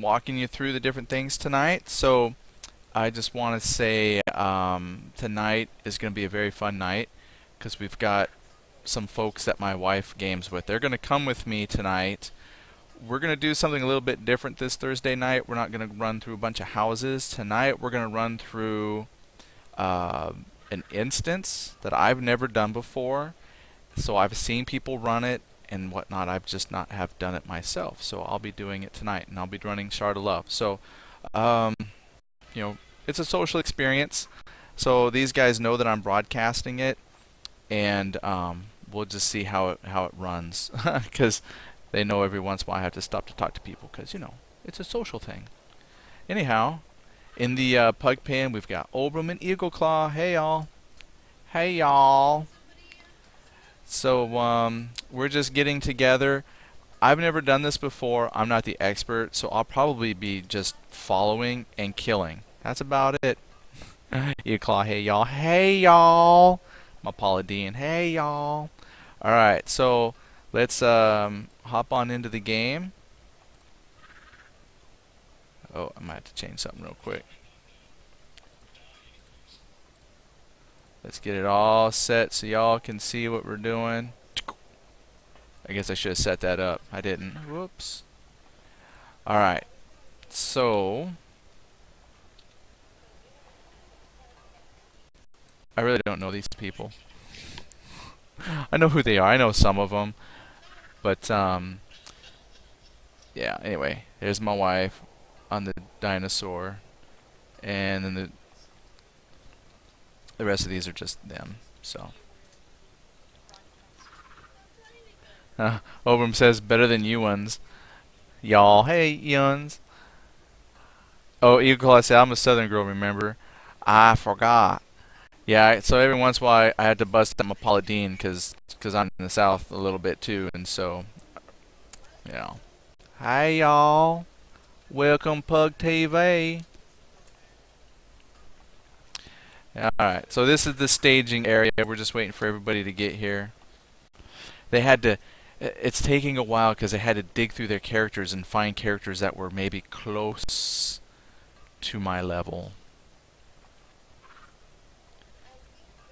walking you through the different things tonight. So I just want to say tonight is going to be a very fun night because we've got some folks that my wife games with. They're going to come with me tonight. We're going to do something a little bit different this Thursday night. We're not going to run through a bunch of houses. Tonight we're going to run through an instance that I've never done before. So I've seen people run it and whatnot. I've just not have done it myself. So I'll be doing it tonight, and I'll be running Shard of Love. So, you know, it's a social experience. So these guys know that I'm broadcasting it, and we'll just see how it runs, because they know every once in a while I have to stop to talk to people, because you know it's a social thing. Anyhow, in the pug pen we've got Obram and Eagle Claw. Hey y'all. Hey y'all. So we're just getting together. I've never done this before. I'm not the expert, so I'll probably be just following and killing. That's about it. Eagle Claw. Hey y'all. Hey y'all. I'm Paula Dean. Hey y'all. Alright, so let's hop on into the game. Oh, I might have to change something real quick. Let's get it all set so y'all can see what we're doing. I guess I should have set that up. I didn't. Whoops. Alright. So I really don't know these people. I know who they are. I know some of them. But yeah, anyway, there's my wife on the dinosaur, and then the rest of these are just them. So Obram says better than you ones. Y'all, hey yuns. Oh, Eagle Claw said I'm a Southern girl. Remember? I forgot. Yeah, so every once in a while I had to bust up my Paula Dean because I'm in the South a little bit too, and so you know. Hey y'all, welcome Pug TV. Alright, so this is the staging area. We're just waiting for everybody to get here. They had to, it's taking a while because they had to dig through their characters and find characters that were maybe close to my level.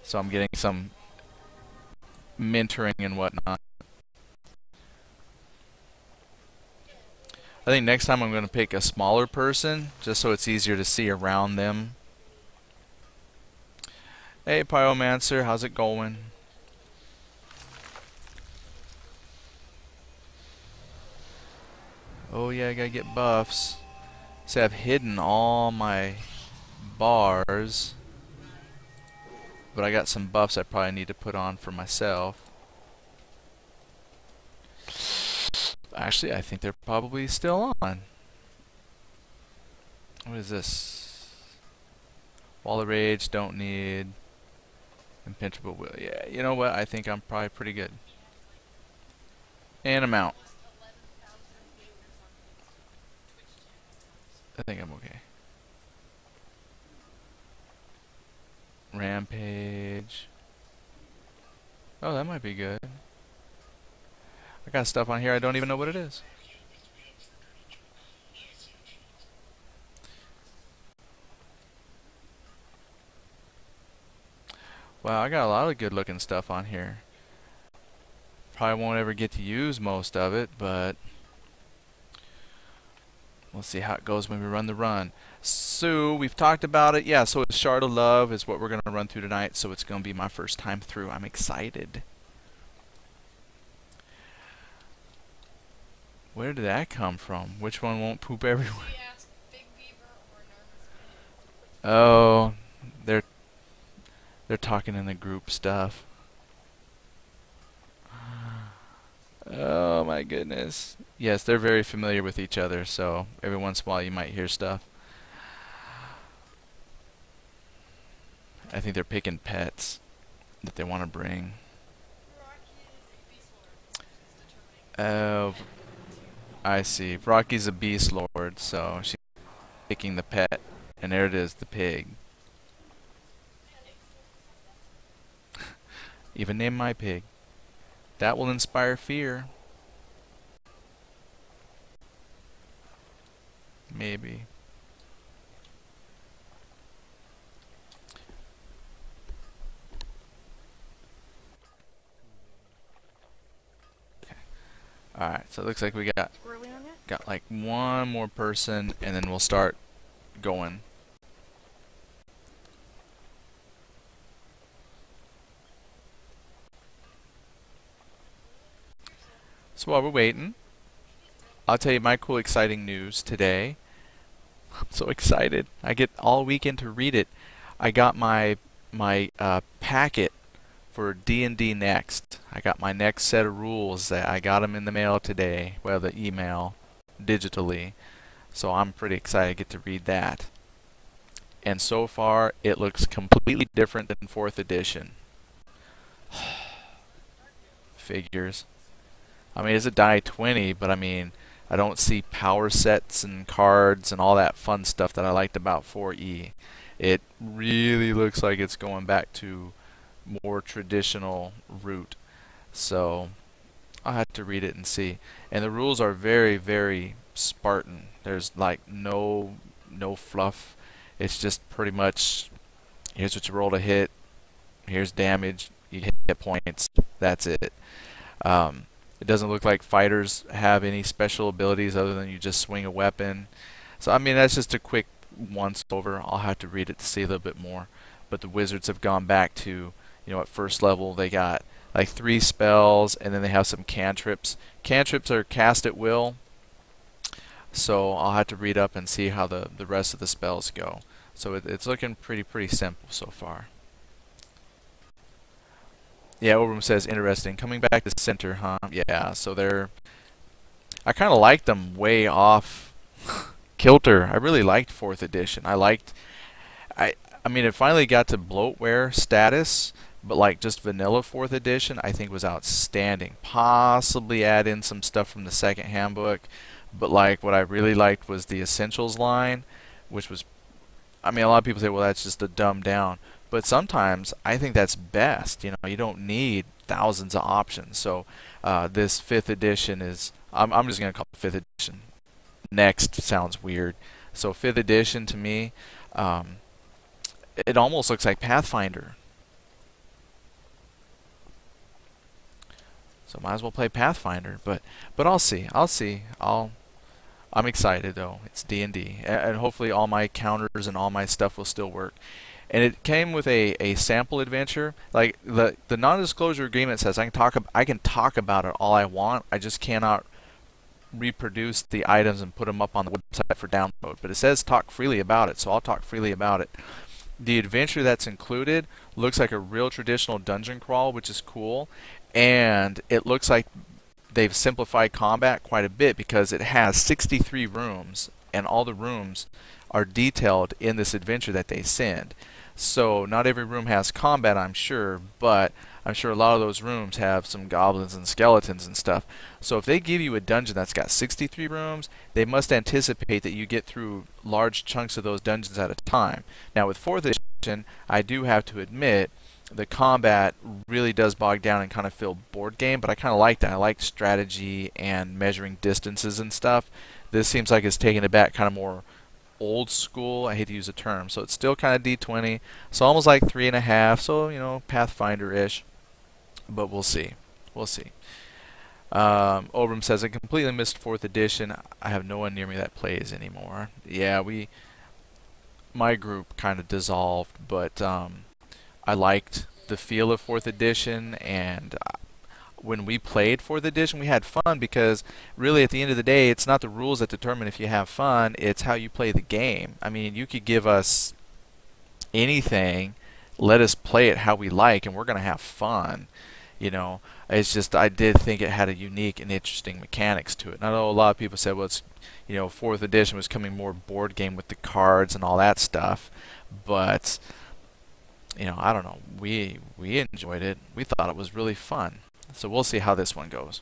So I'm getting some mentoring and whatnot. I think next time I'm going to pick a smaller person just so it's easier to see around them. Hey Pyromancer, how's it going? Oh yeah, I gotta get buffs. See, I've hidden all my bars, but I got some buffs I probably need to put on for myself. Actually, I think they're probably still on. What is this? Wall of Rage, don't need. Impenetrable Will. Yeah, you know what? I think I'm probably pretty good. And I'm out. I think I'm okay. Rampage. Oh, that might be good. I got stuff on here I don't even know what it is. Wow, I got a lot of good looking stuff on here. Probably won't ever get to use most of it, but we'll see how it goes when we run the run. So, we've talked about it. Yeah, so it's Shard of Love is what we're going to run through tonight, so it's going to be my first time through. I'm excited. Where did that come from? Which one won't poop everywhere? Oh, they're talking in the group stuff. Oh my goodness. Yes, they're very familiar with each other, so every once in a while you might hear stuff. I think they're picking pets that they want to bring. Oh, I see. Rocky's a beast lord, so she's picking the pet. And there it is, the pig. Even name my pig. That will inspire fear. maybe. Alright, so it looks like we got like one more person, and then we'll start going. So while we're waiting, I'll tell you my cool, exciting news today. I'm so excited. I get all weekend to read it. I got my packet for D&D Next. I got my next set of rules. That I got them in the mail today. Well, the email, digitally. So I'm pretty excited to get to read that. And so far, it looks completely different than 4th edition. Figures. I mean, it's a die 20, but I mean, I don't see power sets and cards and all that fun stuff that I liked about 4E. It really looks like it's going back to more traditional route. So I'll have to read it and see. And the rules are very, very Spartan. There's like no fluff. It's just pretty much, here's what you roll to hit, here's damage, you hit points, that's it. It doesn't look like fighters have any special abilities other than you just swing a weapon. So I mean, that's just a quick once over. I'll have to read it to see a little bit more. But the wizards have gone back to, at first level they got like 3 spells, and then they have some cantrips. Cantrips are cast at will. So I'll have to read up and see how the rest of the spells go. So it's looking pretty simple so far. Yeah, Overroom says interesting. Coming back to center, huh? Yeah, so I kind of liked them way off kilter. I really liked 4th edition. I mean, it finally got to bloatware status, but like just vanilla 4th edition, I think was outstanding. Possibly add in some stuff from the 2nd handbook, but like what I really liked was the essentials line, which was, I mean, a lot of people say, well, that's just a dumbed down. But sometimes I think that's best. You don't need thousands of options. So this 5th edition is, I'm just going to call it 5th edition. Next sounds weird. So 5th edition to me, it almost looks like Pathfinder. So might as well play Pathfinder. But I'll see. I'm excited though. It's D&D, and hopefully all my counters and all my stuff will still work. And it came with a sample adventure. Like the non-disclosure agreement says, I can talk about it all I want. I just cannot reproduce the items and put them up on the website for download. But it says talk freely about it, so I'll talk freely about it. The adventure that's included looks like a real traditional dungeon crawl, which is cool, and it looks like they've simplified combat quite a bit because it has 63 rooms, and all the rooms are detailed in this adventure that they send. So not every room has combat, I'm sure, but I'm sure a lot of those rooms have some goblins and skeletons and stuff. So if they give you a dungeon that's got 63 rooms, they must anticipate that you get through large chunks of those dungeons at a time. Now with 4th edition, I do have to admit, the combat really does bog down and kind of feel board game, but I kind of like that. I like strategy and measuring distances and stuff. This seems like it's taking it back kind of more old school. I hate to use a term. So it's still kind of D20. So almost like 3.5. So, Pathfinder-ish. But we'll see. We'll see. Obram says, I completely missed 4th edition. I have no one near me that plays anymore. Yeah, my group kind of dissolved, but I liked the feel of 4th edition, and when we played 4th edition, we had fun because really at the end of the day, it's not the rules that determine if you have fun, it's how you play the game. I mean, you could give us anything, let us play it how we like, and we're going to have fun. It's just I did think it had a unique and interesting mechanics to it. And I know a lot of people said, well, it's 4th edition was coming more board game with the cards and all that stuff, but I don't know. We enjoyed it. We thought it was really fun. So we'll see how this one goes.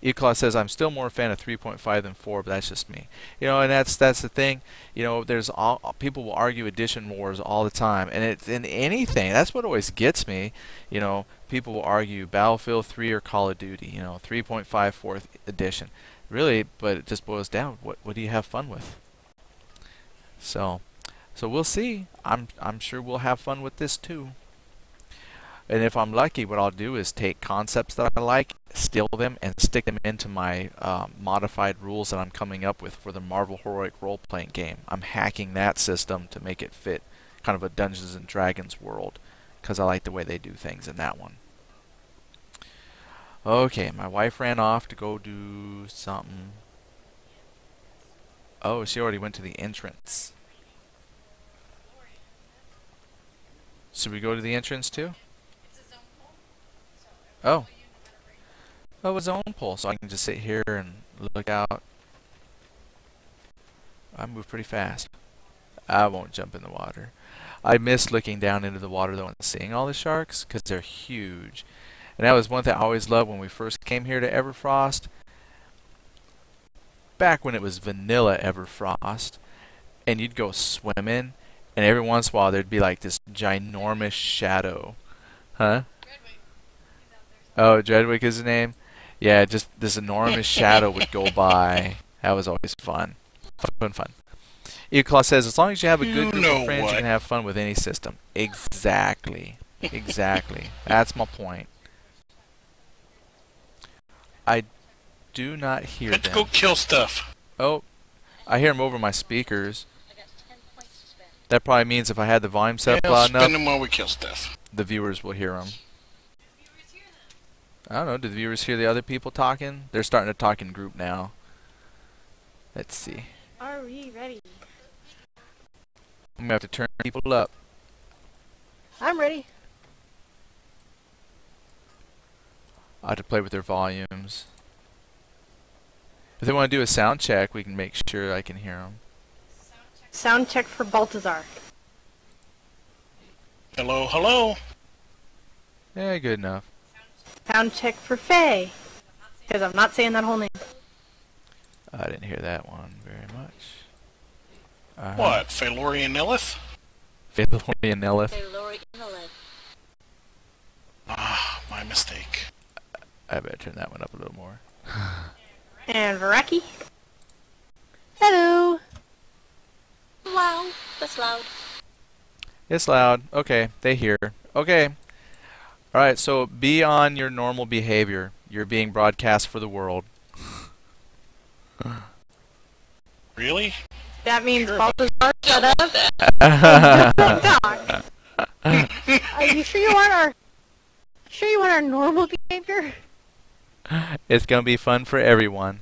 Eclaw says, I'm still more a fan of 3.5 than 4, but that's just me. And that's the thing. There's people will argue edition wars all the time, and it's in anything. That's what always gets me. People will argue Battlefield 3 or Call of Duty. 3.5 4th edition. Really, but it just boils down. What do you have fun with? So we'll see. I'm sure we'll have fun with this too. And if I'm lucky, what I'll do is take concepts that I like, steal them, and stick them into my modified rules that I'm coming up with for the Marvel Heroic role-playing game. I'm hacking that system to make it fit kind of a Dungeons and Dragons world, because I like the way they do things in that one. Okay, my wife ran off to go do something. Oh, she already went to the entrance. Should we go to the entrance too? Oh. Oh, it's a zone pull, so I can just sit here and look out. I move pretty fast. I won't jump in the water. I miss looking down into the water though and seeing all the sharks, because they're huge. And that was one thing I always loved when we first came here to Everfrost. Back when it was vanilla Everfrost, and you'd go swimming, and every once in a while there'd be like this ginormous shadow. Huh? Oh, Dreadwick is his name? Yeah, just this enormous shadow would go by. That was always fun. Fun. Eclaw says, as long as you have a good group of friends, you can have fun with any system. Exactly. Exactly. That's my point. I do not hear them. Let's go kill stuff. Oh, I hear them over my speakers. That probably means if I had the volume set up loud enough, spin them while we kill stuff. The viewers will hear them. I don't know, do the viewers hear the other people talking? They're starting to talk in group now. Let's see. Are we ready? I'm gonna have to turn people up. I'm ready. I have to play with their volumes. If they want to do a sound check, we can make sure I can hear them. Sound check for Baltazar. Hello, hello. Yeah, good enough. Sound check for Faye. Because I'm not saying that whole name. I didn't hear that one very much. What? Phalorian Elith? Phalorian Elith. Ah, my mistake. I better turn that one up a little more. And Varaki. Hello. Wow, that's loud. It's loud. Okay, they hear. Okay. Alright, so be on your normal behavior. You're being broadcast for the world. Really? That means Baltazar, shut up. Talk. Are you sure you want our normal behavior? It's gonna be fun for everyone.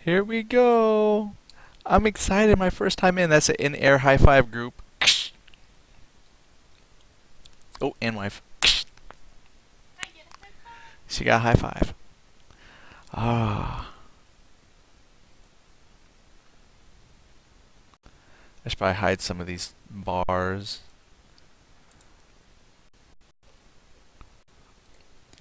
Here we go. I'm excited. My first time in. That's an in-air high five group. Oh, and wife. She got a high five. Ah. I should probably hide some of these bars.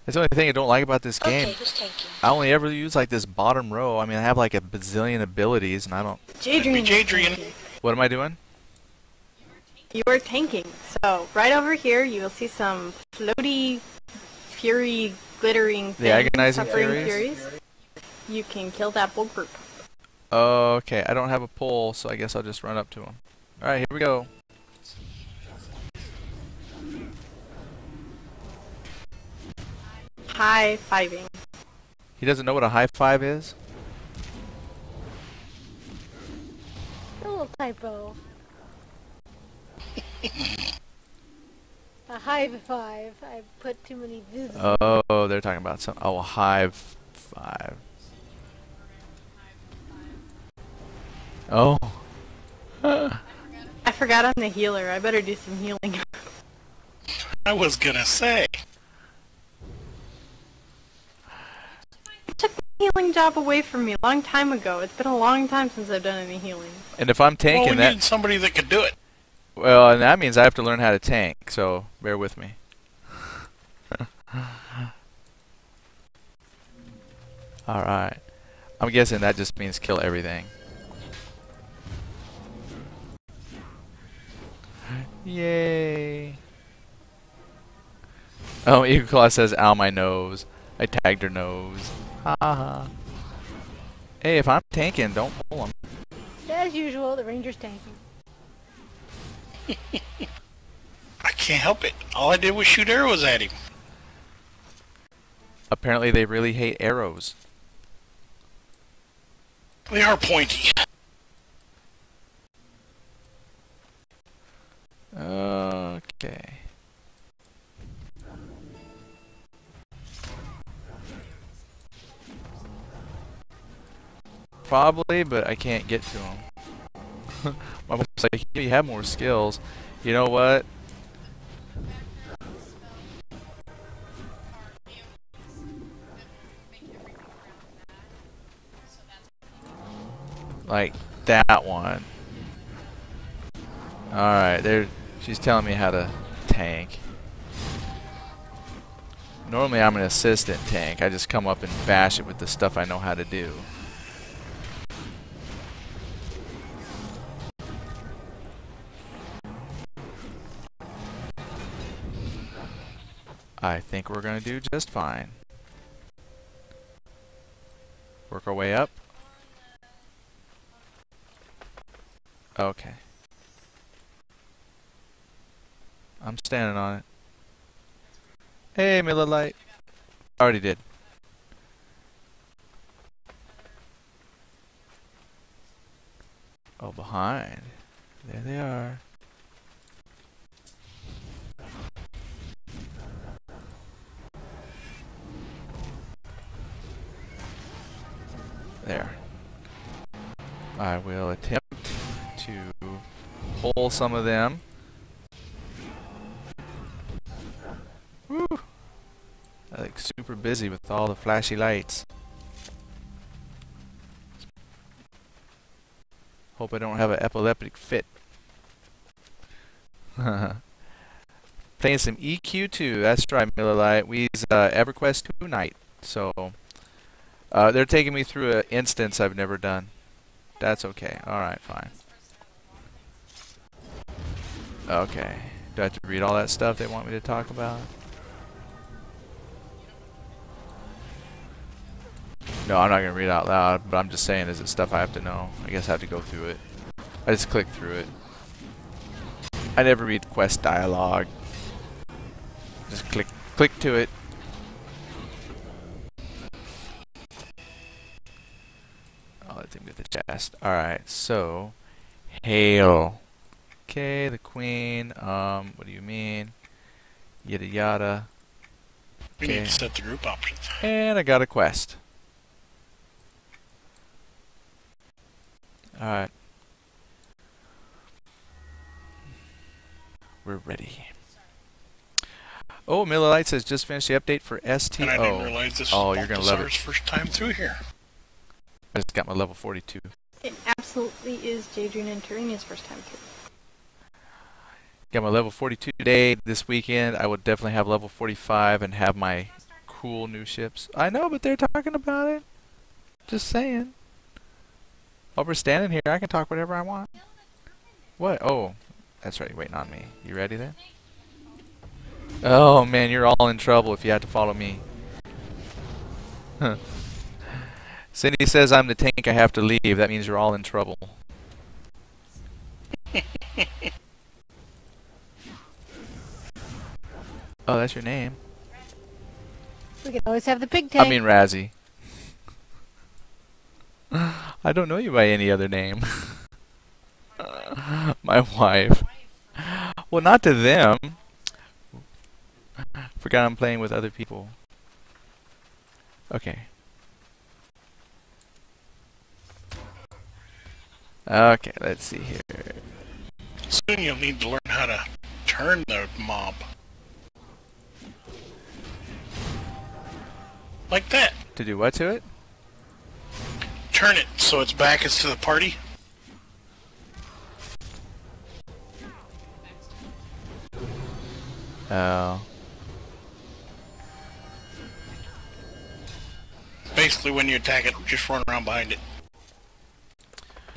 That's the only thing I don't like about this game. Okay, who's tanking? I only ever use like this bottom row. I mean, I have like a bazillion abilities, and I don't. Jadrian. What am I doing? You are tanking. So right over here, you will see some floaty, fury, glittering things. The agonizing furies. You can kill that bull group. Okay, I don't have a pole, so I guess I'll just run up to him. All right, here we go. High-fiving. He doesn't know what a high five is? A little typo. A hive five. I put too many viz. Oh, they're talking about some. Oh, a hive five. Oh. I forgot I'm the healer. I better do some healing. I was gonna say. You took the healing job away from me a long time ago. It's been a long time since I've done any healing. And if I'm tanking well, we that, need somebody that could do it. well, and that means I have to learn how to tank. So bear with me. All right. I'm guessing that just means kill everything. Yay! Oh, Eagle Claw says, "Ow, my nose." I tagged her nose. Ha ha. Hey, if I'm tanking, don't pull him. As usual, the ranger's tanking. I can't help it. All I did was shoot arrows at him. Apparently they really hate arrows. They are pointy. Okay. Probably, but I can't get to him. My wife's like, you have more skills. You know what? Like that one. Alright, there. She's telling me how to tank. Normally I'm an assistant tank. I just come up and bash it with the stuff I know how to do. I think we're going to do just fine. Work our way up. Okay. I'm standing on it. Hey, Miller Lite. Already did. Oh, behind. There they are. There. I will attempt to pull some of them. Woo! I like super busy with all the flashy lights. Hope I don't have an epileptic fit. Playing some EQ2. That's right, Miller Lite. We use Everquest 2 night. So they're taking me through an instance I've never done. That's okay. Alright, fine. Okay. Do I have to read all that stuff they want me to talk about? No, I'm not going to read it out loud, but I'm just saying, is it stuff I have to know? I guess I have to go through it. I just click through it. I never read quest dialogue. Just click to it. Oh, that thing with the chest. Alright, so hail. Okay, the queen. What do you mean? Yada yada. We need to set the group options. And I got a quest. Alright. We're ready. Oh, Miller Lite says just finished the update for STO. And I didn't realize this oh, was you're gonna love it. first time through here. I just got my level 42. It absolutely is Jadrian and Tarinia's first time through. Got my level 42 today. This weekend, I will definitely have level 45 and have my cool new ships. I know, but they're talking about it. Just saying. While we're standing here, I can talk whatever I want. What? Oh, that's right. You're waiting on me. You ready then? Oh man, you're all in trouble if you have to follow me. Cindy says I'm the tank. I have to leave. That means you're all in trouble. Oh, that's your name. We can always have the pig tank. I mean Razzie. I don't know you by any other name. My wife. Well, not to them. Forgot I'm playing with other people. Okay. Okay, let's see here. Soon you'll need to learn how to turn the mob. Like that. To do what to it? Turn it so its back is to the party. Oh. Basically, when you attack it, just run around behind it.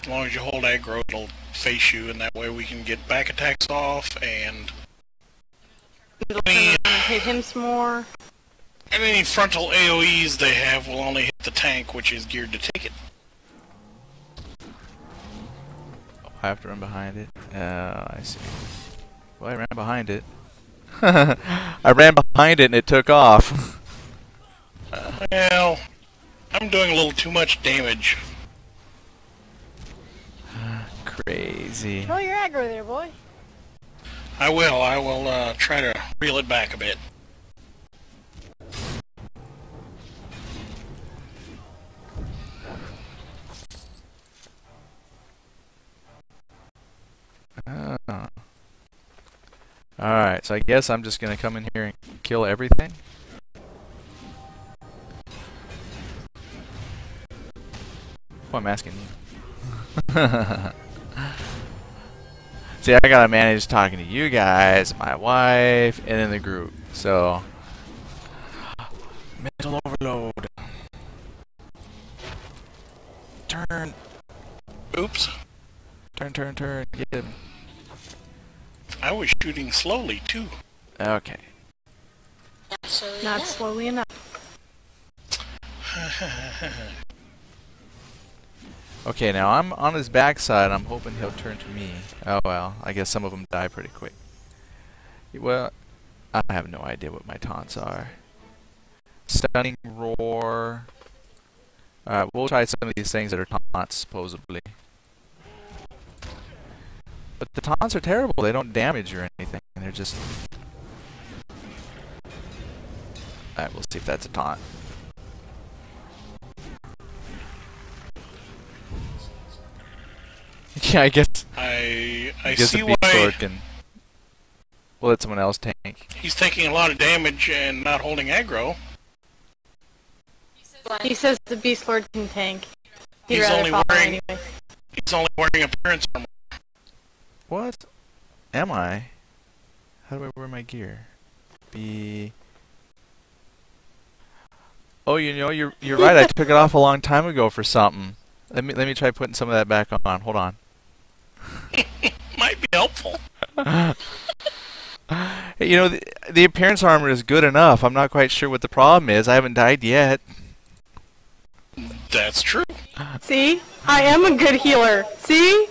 As long as you hold aggro, it'll face you, and that way we can get back attacks off, and It'll turn around and hit him some more. any frontal AoEs they have will only hit the tank, which is geared to take it. I have to run behind it. I see. Well, I ran behind it. I ran behind it and it took off. Well, I'm doing a little too much damage. Crazy. Control your aggro there, boy. I will try to reel it back a bit. Alright, so I guess I'm just gonna come in here and kill everything. Oh, I'm asking you. See, I gotta manage talking to you guys, my wife, and in the group. So, mental overload. Turn. Oops. Turn, turn, turn. Get him. I was shooting slowly, too. Okay. Not slowly enough. Okay, now I'm on his backside. I'm hoping he'll turn to me. Oh well, I guess some of them die pretty quick. Well, I have no idea what my taunts are. Stunning roar. We'll try some of these things that are taunts, supposedly. But the taunts are terrible. They don't damage or anything. They're just... Alright, we'll see if that's a taunt. Yeah, I guess I guess see the beast why sword can... We'll let someone else tank. he's taking a lot of damage and not holding aggro. He says the Beast Lord can tank. He'd He's rather only follow wearing- anyway. He's only wearing appearance armor. What? Am I? How do I wear my gear? Oh, you know, you're right. I took it off a long time ago for something. Let me try putting some of that back on. Hold on. Might be helpful. Hey, you know, the appearance armor is good enough. I'm not quite sure what the problem is. I haven't died yet. That's true. See? I am a good healer. See?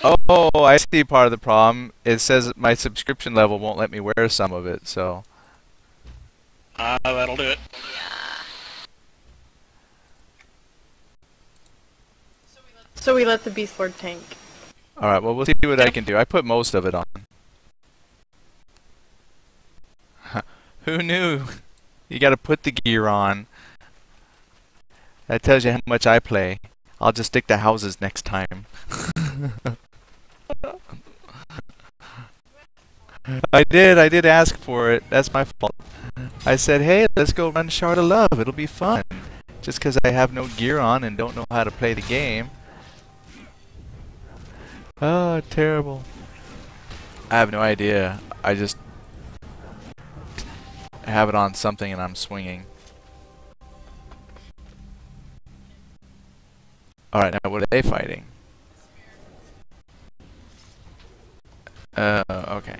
Oh, I see part of the problem. It says that my subscription level won't let me wear some of it, so... That'll do it. So we let the Beast Lord tank. Alright, well, we'll see what I can do. I put most of it on. Who knew? You gotta put the gear on. That tells you how much I play. I'll just stick to houses next time. I did ask for it. That's my fault. I said, hey, let's go run Shard of Love. It'll be fun. Just because I have no gear on and don't know how to play the game. Oh, terrible. I have no idea. I just have it on something and I'm swinging. Alright, now what are they fighting? Okay.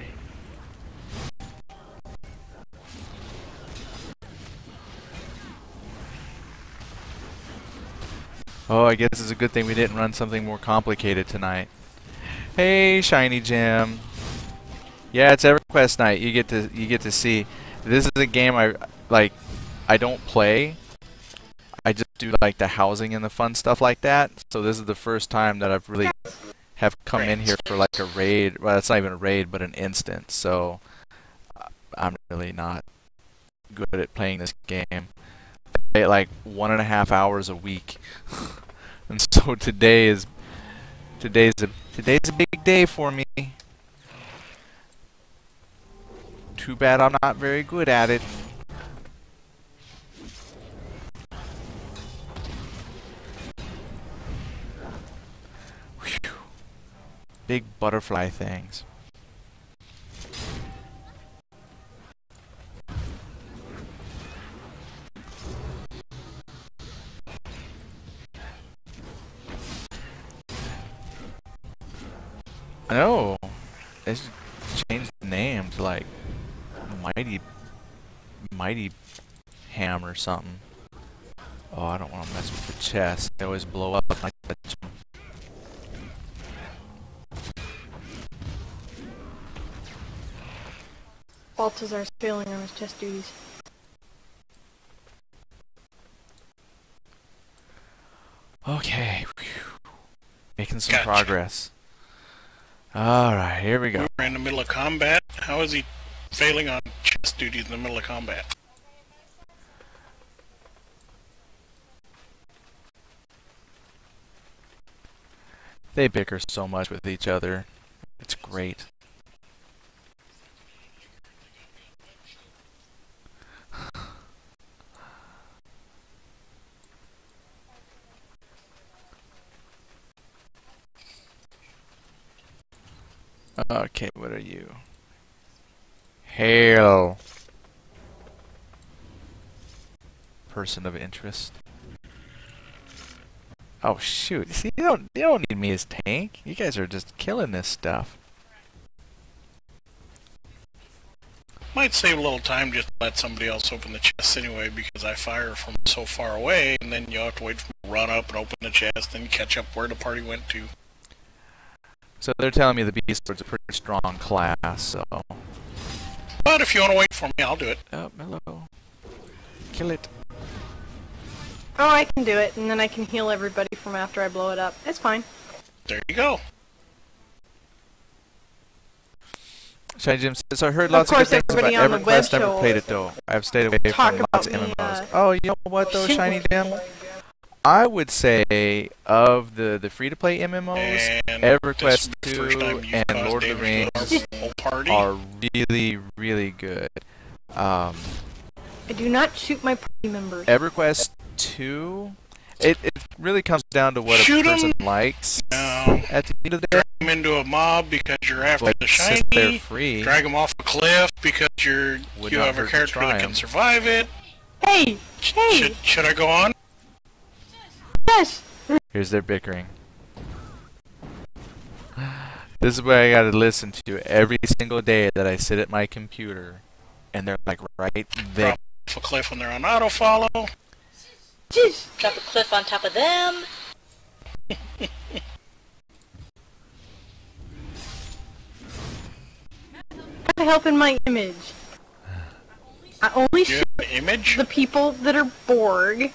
Oh, I guess it's a good thing we didn't run something more complicated tonight. Hey, Shiny Gem. Yeah, it's Everquest night. You get to see. This is a game I don't play. I just do like the housing and the fun stuff like that. So this is the first time that I've really have come in here for like a raid. Well, it's not even a raid, but an instance. So I'm really not good at playing this game. I play it like 1.5 hours a week, and so today's a big day for me. Too bad I'm not very good at it. Whew. Big butterfly things. I know. They should change the name to like Mighty Ham or something. Oh, I don't want to mess with the chest. They always blow up when I touch them. Baltazar's failing on his chest duties. Okay. Whew. Making some Gotcha. progress. Alright, here we go. We're in the middle of combat. How is he failing on chest duties in the middle of combat? They bicker so much with each other. It's great. Okay, what are you? Hail. Person of interest. Oh shoot! See, you don't need me as tank. You guys are just killing this stuff. Might save a little time just to let somebody else open the chest anyway, because I fire from so far away, and then you have to wait for me to run up and open the chest, and catch up where the party went to. So they're telling me the Beast Sword's a pretty strong class, so... But if you want to wait for me, I'll do it. Oh, hello. Kill it. Oh, I can do it, and then I can heal everybody from after I blow it up. It's fine. There you go. Shiny Jim says, I heard lots of good things about everybody on the web Everquest, never show played it though. I've stayed away talk from lots of about me, MMOs. Oh, you know what though, shoot Shiny me. Jim? I would say of the free-to-play MMOs, And Everquest this is the first 2 time you've and caused Lord of the damage to Rings our whole party. are really, really good. I do not shoot my party members. EverQuest 2, it really comes down to what Shoot a person 'em. likes No. at the end of the day. Drag them into a mob because you're after But the since they're shiny. free, Drag them off a cliff because you Would have not a hurt to character try that 'em. can survive it. Hey! Hey! Should I go on? Yes! here's their bickering. This is what I gotta listen to every single day that I sit at my computer, and they're like right there. Drop off a cliff when they're on auto follow. Jeez! Drop a cliff on top of them. Gotta help in my image. I only You shoot have an image? the people that are Borg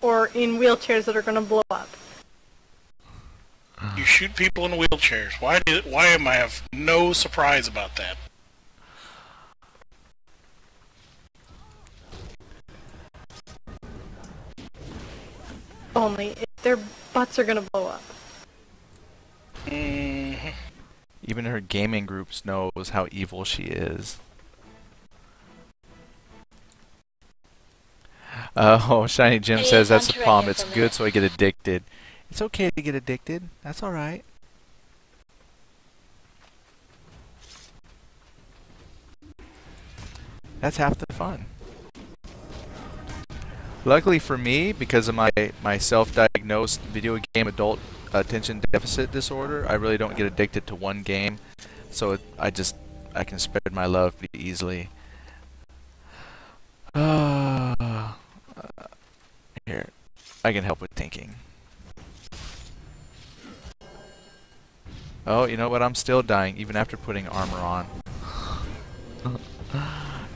or in wheelchairs that are gonna blow up. You shoot people in wheelchairs. Why am I have no surprise about that? Only if their butts are gonna blow up. Mhm. Even her gaming groups knows how evil she is. Oh, Shiny Jim Hey, says that's the Hunter, problem. here It's for a good minute. so I get addicted. It's okay to get addicted. That's alright. That's half the fun. Luckily for me, because of my self-diagnosed video game adult attention deficit disorder, I really don't get addicted to one game. So I can spread my love pretty easily. Here, I can help with thinking. Oh, you know what? I'm still dying, even after putting armor on.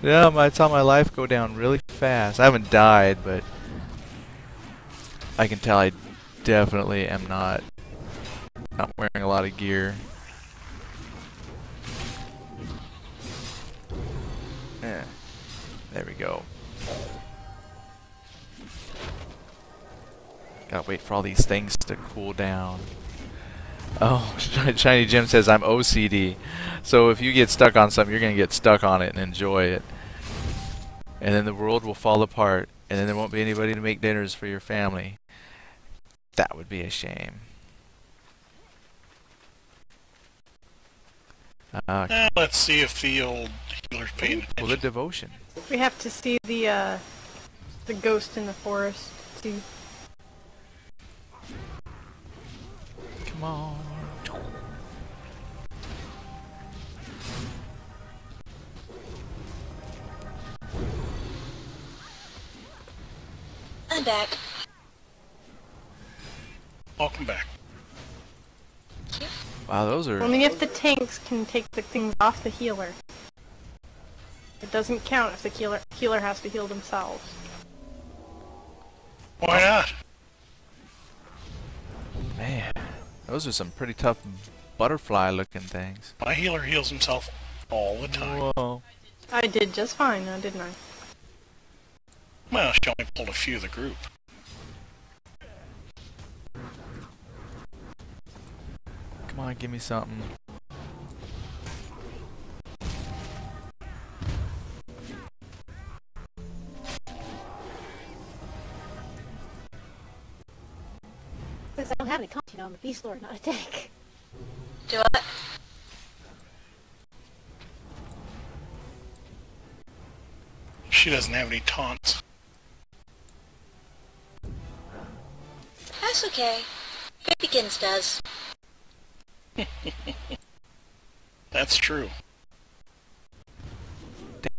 Yeah, I saw my life go down really fast. I haven't died, but I can tell I definitely am not wearing a lot of gear. Eh, there we go. Gotta wait for all these things to cool down. Oh, Shiny Jim says I'm OCD. So if you get stuck on something, you're gonna get stuck on it and enjoy it. And then the world will fall apart, and then there won't be anybody to make dinners for your family. That would be a shame. Let's see if the old healer's paying Pull the attention. devotion. We have to see the ghost in the forest. See. Come on. I'm back. Welcome back. Wow, those are... Only if the tanks can take the things off the healer. It doesn't count if the healer has to heal themselves. Why not? Man, those are some pretty tough butterfly-looking things. My healer heals himself all the time. Whoa. I did just fine, now didn't I? Well, she only pulled a few of the group. Come on, give me something. Because I don't have any comp, you know, I'm a beast lord, not a tank. Do I? She doesn't have any taunts. That's okay. Babykins does. That's true.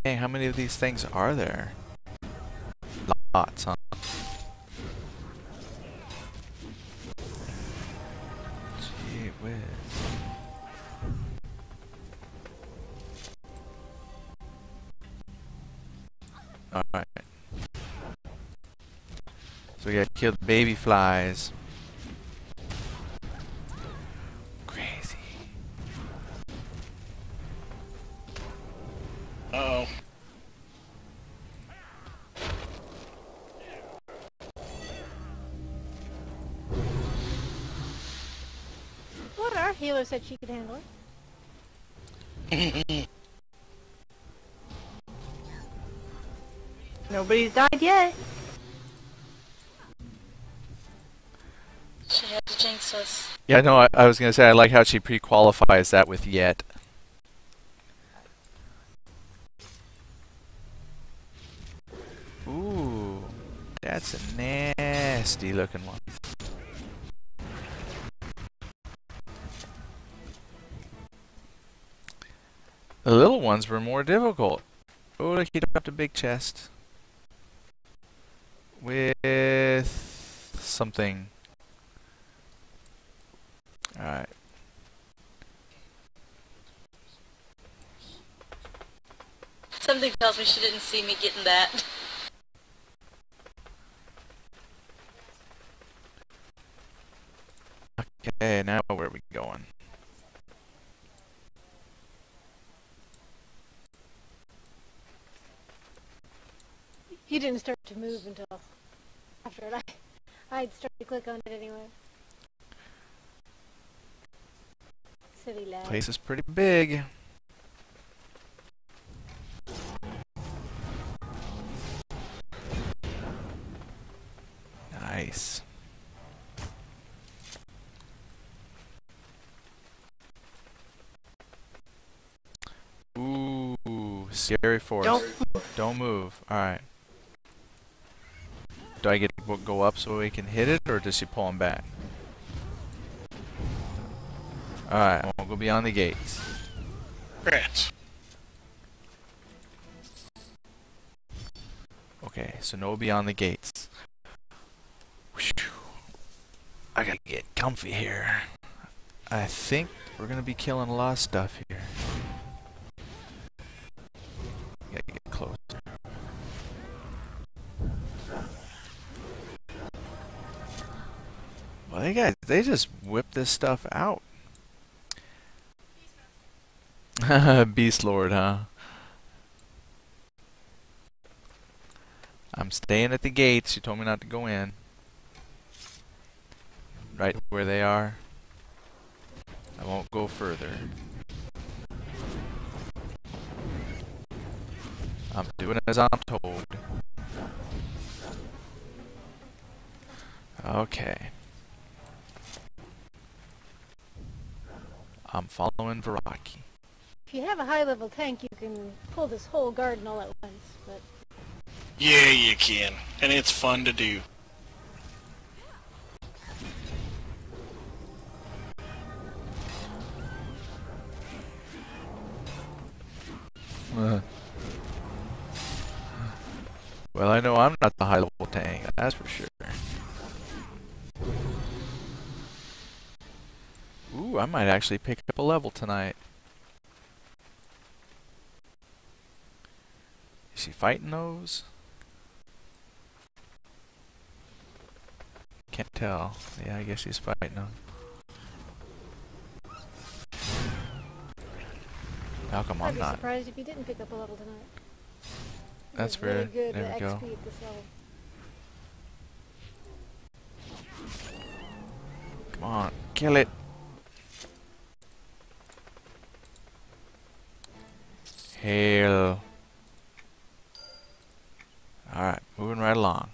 Dang, how many of these things are there? Lots, huh? Gee whiz. Alright. So we gotta kill the baby flies. Crazy. Uh-oh. What our healer said she could handle it. Nobody's died yet. She had to jinx us. Yeah, no, I was gonna say I like how she pre-qualifies that with yet. Ooh, that's a nasty looking one. The little ones were more difficult. Oh, look, he dropped a big chest. With something. Alright. Something tells me she didn't see me getting that. Okay, now where are we going? He didn't start to move until after it. I'd start to click on it anyway. Silly lad. Place is pretty big. Nice. Ooh, scary forest. Don't move. Alright. Do I get to go up so we can hit it, or does she pull him back? Alright, I won't go beyond the gates. Rats. Okay, so no beyond the gates. Whew. I gotta get comfy here. I think we're gonna be killing a lot of stuff here. Gotta get closer. Well, they just whip this stuff out. Beast Lord, huh? I'm staying at the gates. You told me not to go in. Right where they are. I won't go further. I'm doing as I'm told. Okay. I'm following Viraki. If you have a high-level tank, you can pull this whole garden all at once, but... Yeah, you can. And it's fun to do. Well, I know I'm not the high-level tank, that's for sure. Ooh, I might actually pick up a level tonight. she fighting those? Can't tell. Yeah, I guess she's fighting them. How come I'd I'm be not? surprised if you didn't pick up a level tonight. That's You're really fair. good There at we go. XP at this level. Come on, kill it. Hail. Alright, moving right along.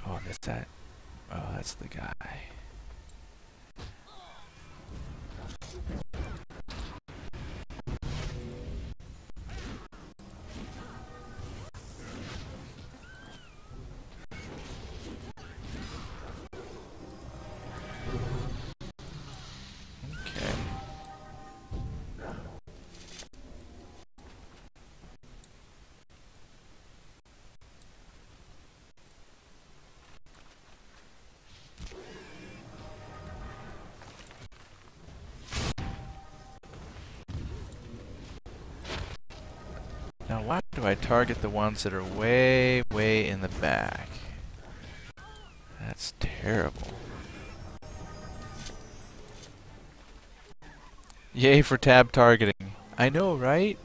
Oh, I missed that. Oh, that's the guy. Okay. Now why do I target the ones that are way, way in the back? That's terrible. Yay for tab targeting. I know, right?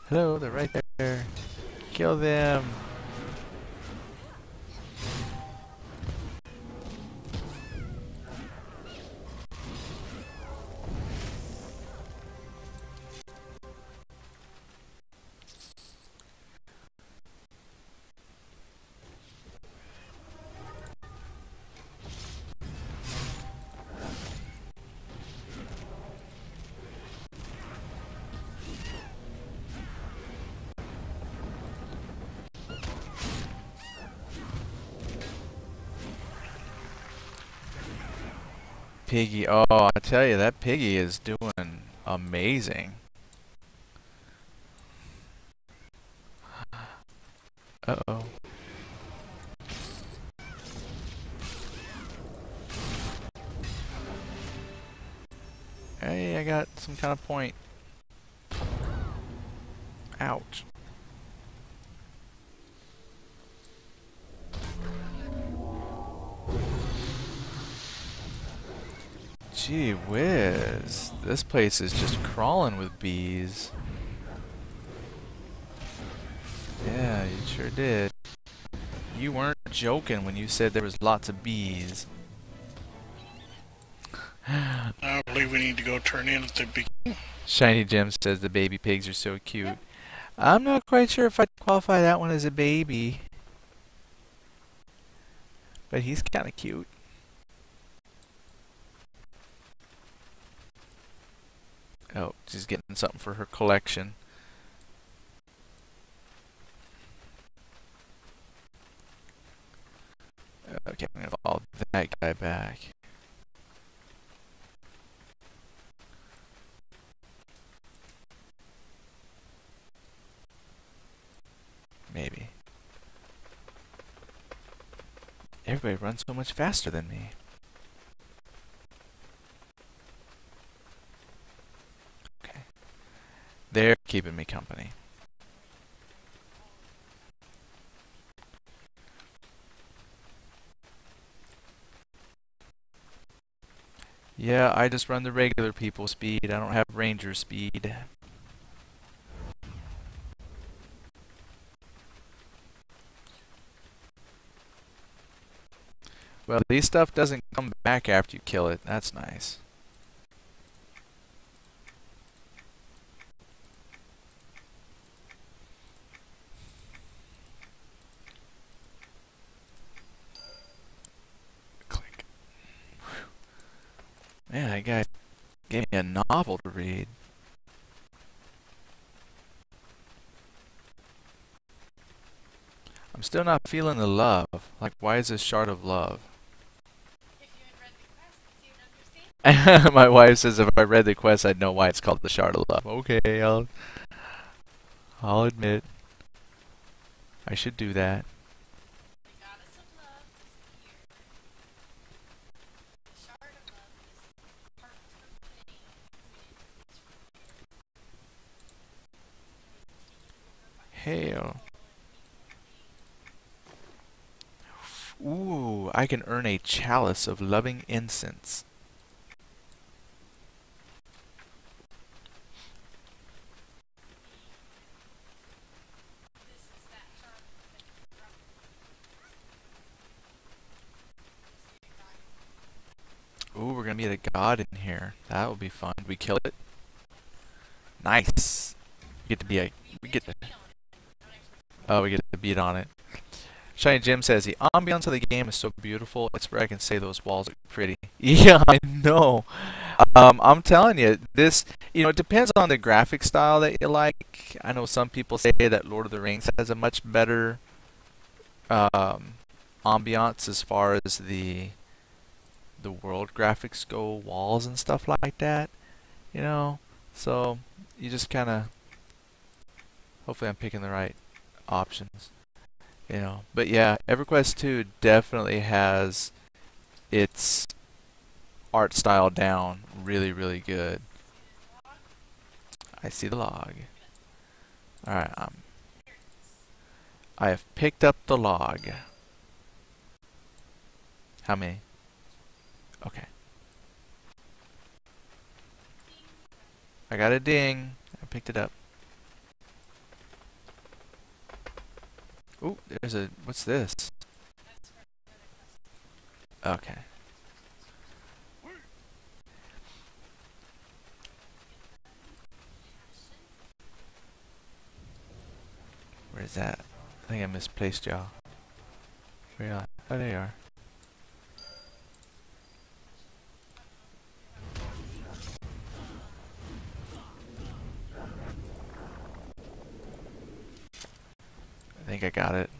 Hello, they're right there. Kill them. Piggy, oh, I tell you, that piggy is doing amazing. Uh-oh. Hey, I got some kind of point. Ouch. Gee whiz. This place is just crawling with bees. Yeah, you sure did. You weren't joking when you said there was lots of bees. I believe we need to go turn in at the beginning. Shiny Gem says the baby pigs are so cute. I'm not quite sure if I'd qualify that one as a baby. But he's kind of cute. Oh, she's getting something for her collection. Okay, I'm gonna follow that guy back. Maybe. Everybody runs so much faster than me. Okay. They're keeping me company. Yeah, I just run the regular people speed. I don't have ranger speed. Well, these stuff doesn't come back after you kill it. That's nice. Click. Whew. Man, that guy gave me a novel to read. I'm still not feeling the love. Like, why is this shard of love? My wife says if I read the quest, I'd know why it's called the Shard of Love. Okay, I'll admit. I should do that. hail. Ooh, I can earn a chalice of loving incense. Ooh, we're gonna meet a god in here. That will be fun. We kill it. Nice. We get to be a. We get to. Oh, we get to beat on it. Shiny Jim says the ambiance of the game is so beautiful. It's where I can say those walls look pretty. Yeah, I know. I'm telling you, this. It depends on the graphic style that you like. I know some people say that Lord of the Rings has a much better ambiance as far as the world graphics go, walls and stuff like that. So you just kind of. Hopefully, I'm picking the right options. But yeah, Everquest 2 definitely has its art style down really, really good. I see the log. Alright, I have picked up the log. How many? Okay. I got a ding. I picked it up. Ooh, there's a... What's this? Okay. Where's that? I think I misplaced y'all. Where are you? Oh, there you are. I think I got it.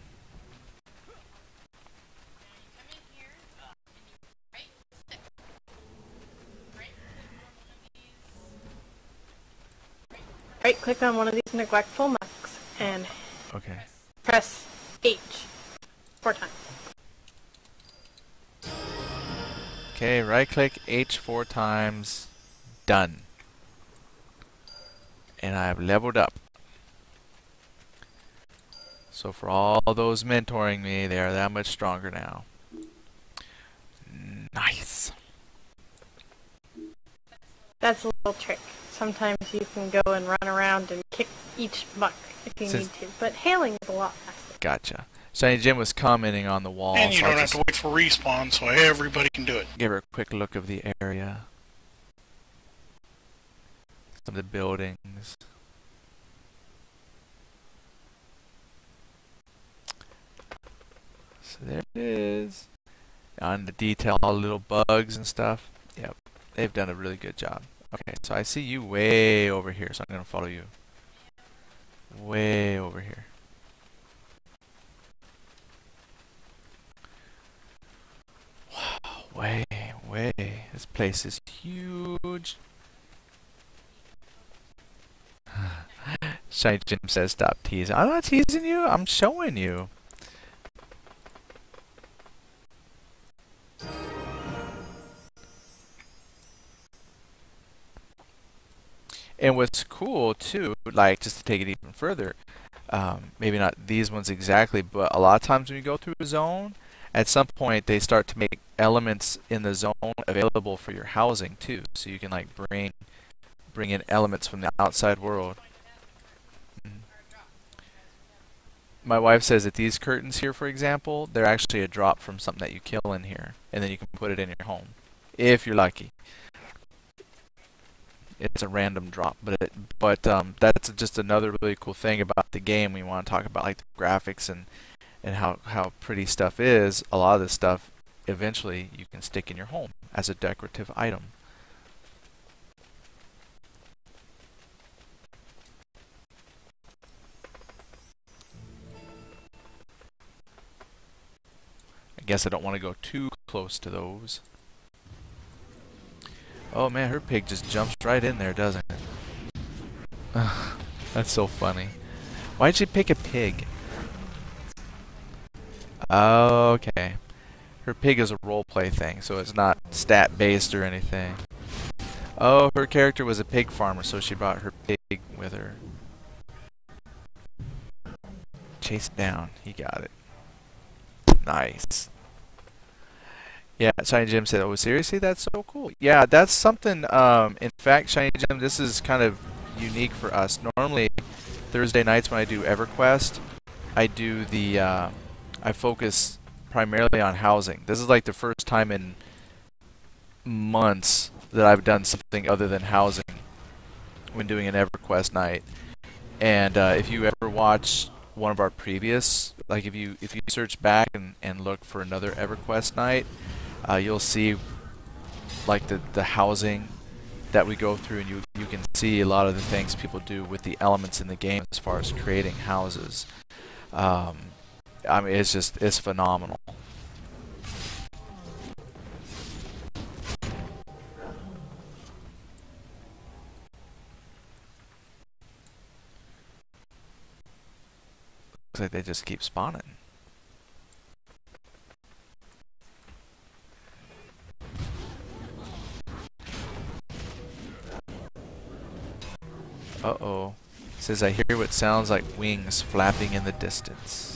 Right click on one of these neglectful mucks and Okay. press H 4 times. Okay, right click H 4 times. Done. And I've leveled up. So for all those mentoring me, they are that much stronger now. Nice. That's a little trick. Sometimes you can go and run around and kick each muck if you need to, but hailing is a lot faster. Gotcha. Shiny Jim was commenting on the wall. And you so don't have to wait for respawn, so everybody can do it. Give her a quick look of the area. Some of the buildings. So there it is. On the detail, all the little bugs and stuff. Yep, they've done a really good job. Okay, so I see you way over here, so I'm going to follow you. Way over here. Wow, way. This place is huge. Shiny Jim says stop teasing. I'm not teasing you, I'm showing you. And what's cool too, like just to take it even further, maybe not these ones exactly, but a lot of times when you go through a zone, at some point they start to make elements in the zone available for your housing too, so you can like bring in elements from the outside world. My wife says that these curtains here, for example, they're actually a drop from something that you kill in here, and then you can put it in your home, if you're lucky. It's a random drop, but that's just another really cool thing about the game. We want to talk about like the graphics and how pretty stuff is. A lot of this stuff eventually you can stick in your home as a decorative item. I guess I don't want to go too close to those. Oh man, her pig just jumps right in there, doesn't it? That's so funny. Why'd she pick a pig? Okay. Her pig is a roleplay thing, so it's not stat-based or anything. Oh, her character was a pig farmer, so she brought her pig with her. chase it down. He got it. Nice. Yeah, Shiny Jim said, "Oh, seriously? That's so cool." Yeah, that's something. In fact, Shiny Jim, this is kind of unique for us. Normally, Thursday nights when I do EverQuest, I do the. I focus primarily on housing. This is like the first time in months that I've done something other than housing when doing an EverQuest night. And if you ever watch one of our previous, like if you search back and look for another EverQuest night, you'll see like the housing that we go through, and you can see a lot of the things people do with the elements in the game as far as creating houses. I mean, it's phenomenal. Looks like they just keep spawning. Uh-oh. It says, I hear what sounds like wings flapping in the distance.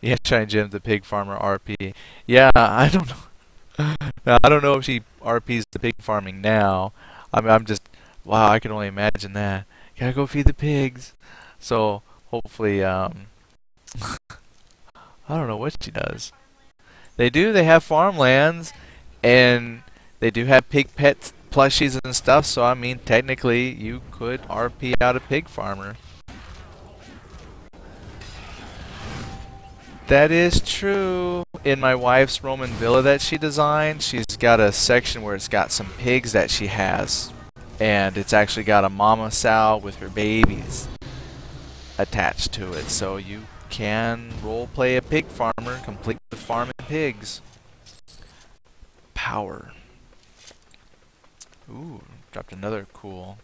Yeah, Shine Jim, the pig farmer RP. Yeah, I don't know. Now, I don't know if she RPs the pig farming now. I mean, I'm just, wow, I can only imagine that. Gotta go feed the pigs. So, hopefully, I don't know what she does. They do, they have farmlands, and they do have pig pet plushies and stuff, so I mean, technically, you could RP out a pig farmer. That is true. In my wife's Roman villa that she designed, she's got a section where it's got some pigs that she has. And it's actually got a mama sow with her babies attached to it. So you can roleplay a pig farmer, complete with farming pigs. Power. Ooh, dropped another cool.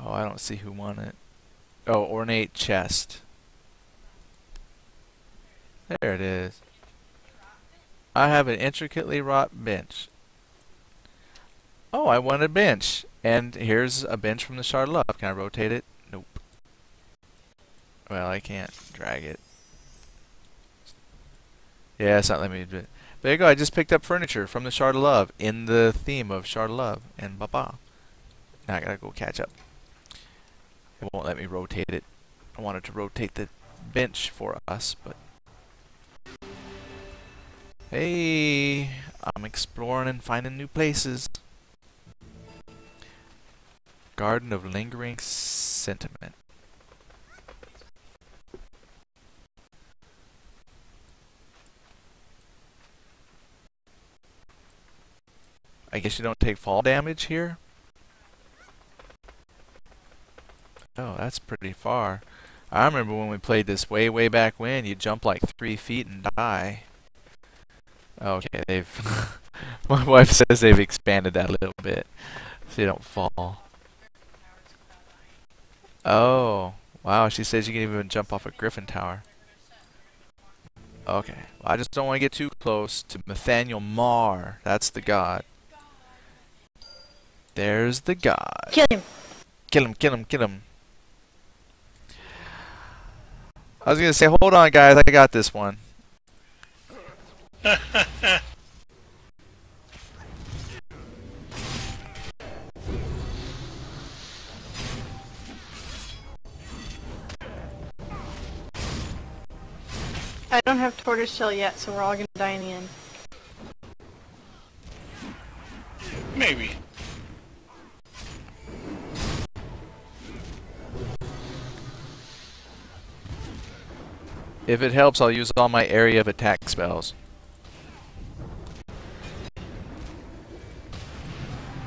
Oh, I don't see who won it. Oh, ornate chest. There it is. I have an intricately wrought bench. Oh, I won a bench. And here's a bench from the Shard of Love. Can I rotate it? Nope. Well, I can't drag it. Yeah, it's not letting me do it. There you go. I just picked up furniture from the Shard of Love in the theme of Shard of Love. And bye-bye. Now I gotta go catch up. It won't let me rotate it. I wanted to rotate the bench for us, but... Hey! I'm exploring and finding new places. Garden of Lingering Sentiment. I guess you don't take fall damage here? Oh, that's pretty far. I remember when we played this way back when, you jump like 3 feet and die. Okay, they've... My wife says they've expanded that a little bit, so you don't fall. Oh, wow, she says you can even jump off a Griffin Tower. Okay, well, I just don't want to get too close to Nathaniel Marr. That's the god. There's the god. Kill him. Kill him, kill him, kill him. I was gonna say, hold on guys, I got this one. I don't have tortoise shell yet, so we're all gonna die in the end. Maybe. If it helps, I'll use all my area of attack spells.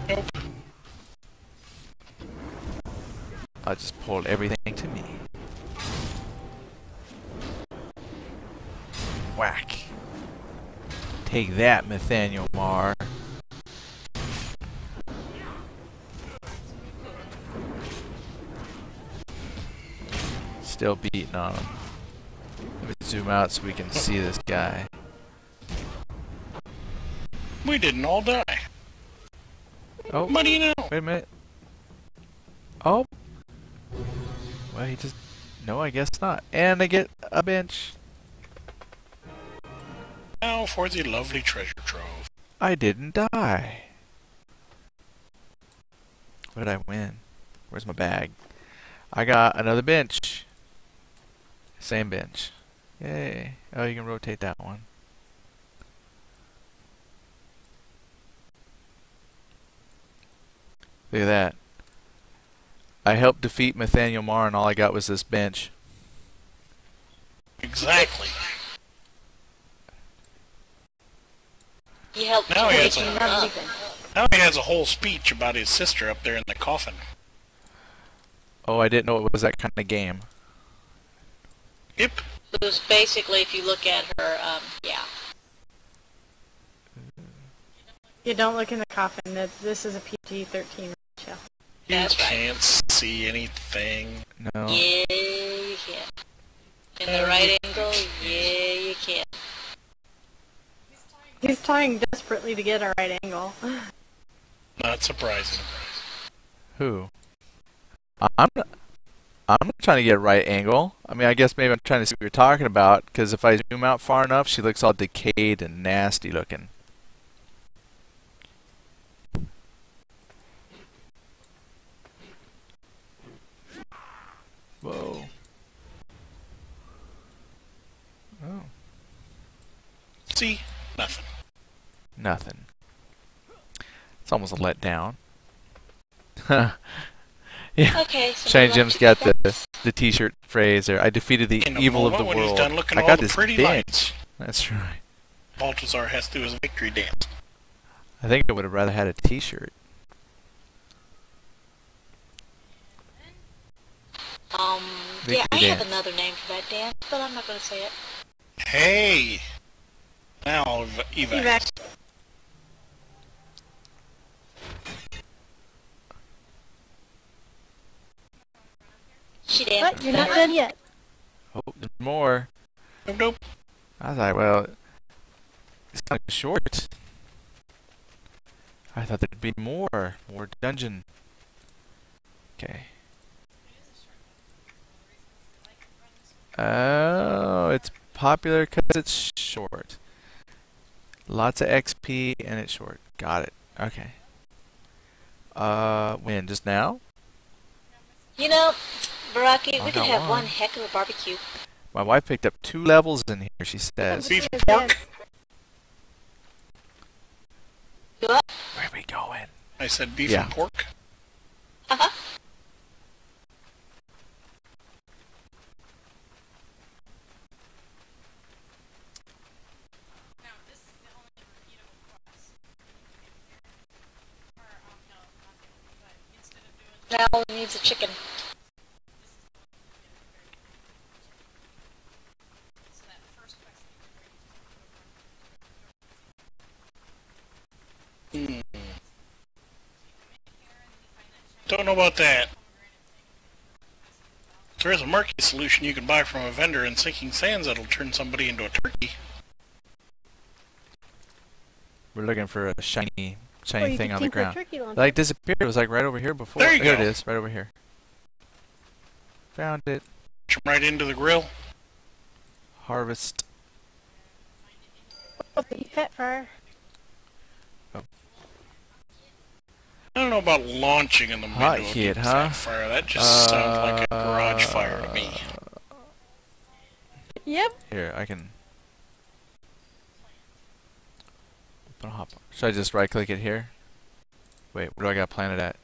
Nope. I'll just pull everything to me. Whack. Take that, Nathaniel Marr. Still beating on him. If it's zoom out so we can see this guy. We didn't all die. Oh, What do you know? wait a minute. Oh. Well, he just... No, I guess not. And I get a bench. Now for the lovely treasure trove. I didn't die. What did I win? Where's my bag? I got another bench. Same bench. Yay. Oh, you can rotate that one. Look at that. I helped defeat Nathaniel Marr and all I got was this bench. Exactly. You helped Now he has waking a- him up. Now he has a whole speech about his sister up there in the coffin. Oh, I didn't know it was that kind of game. Yep. It was basically, if you look at her, yeah. You don't look in the coffin. This is a PG-13 show. You That's right. can't see anything. No. Yeah, you can. In the right angle, yeah, you can. He's trying desperately to get a right angle. Not surprising. Who? I'm not trying to get a right angle. I mean, I guess maybe I'm trying to see what you're talking about, because if I zoom out far enough, she looks all decayed and nasty looking. Whoa. Oh. See? Nothing. Nothing. It's almost a letdown. Yeah. Okay, so Shiny we Jim's left got you the t-shirt phrase there. I defeated the In a evil of the moment when he's world. done looking I at got all the this pretty bench. lights. That's right. Baltazar has to do his victory dance. I think I would have rather had a t-shirt. Yeah, I Victory have dance. another name for that dance, but I'm not going to say it. Hey! Now, evac. Evac. She danced. But you're not done yet. Oh, there's more. Nope, nope. I was like, well, it's kind of short. I thought there'd be more dungeon. Okay. Oh, it's popular because it's short. Lots of XP and it's short. Got it. Okay. When? Just now? You know, Baraki, I we could got have one. one heck of a barbecue. My wife picked up 2 levels in here, she says. Beef Yes. pork? What? Where are we going? I said beef Yeah. and pork. Uh-huh. Now it needs a chicken. Don't know about that. There is a murky solution you can buy from a vendor in Sinking Sands that'll turn somebody into a turkey. We're looking for a shiny Or you thing could on the tinker a ground. turkey It launcher. like disappeared. It was like right over here before. There you Here go. it is, right over here. Found it. Jump right into the grill. Harvest. Oh, the pet fryer. I don't know about launching in the middle Hot of hit, a huh? fire. That just sounds like a garage fire to me. Yep. Here, I can. Open a hot bar. Should I just right click it here? Wait, where do I got planted at?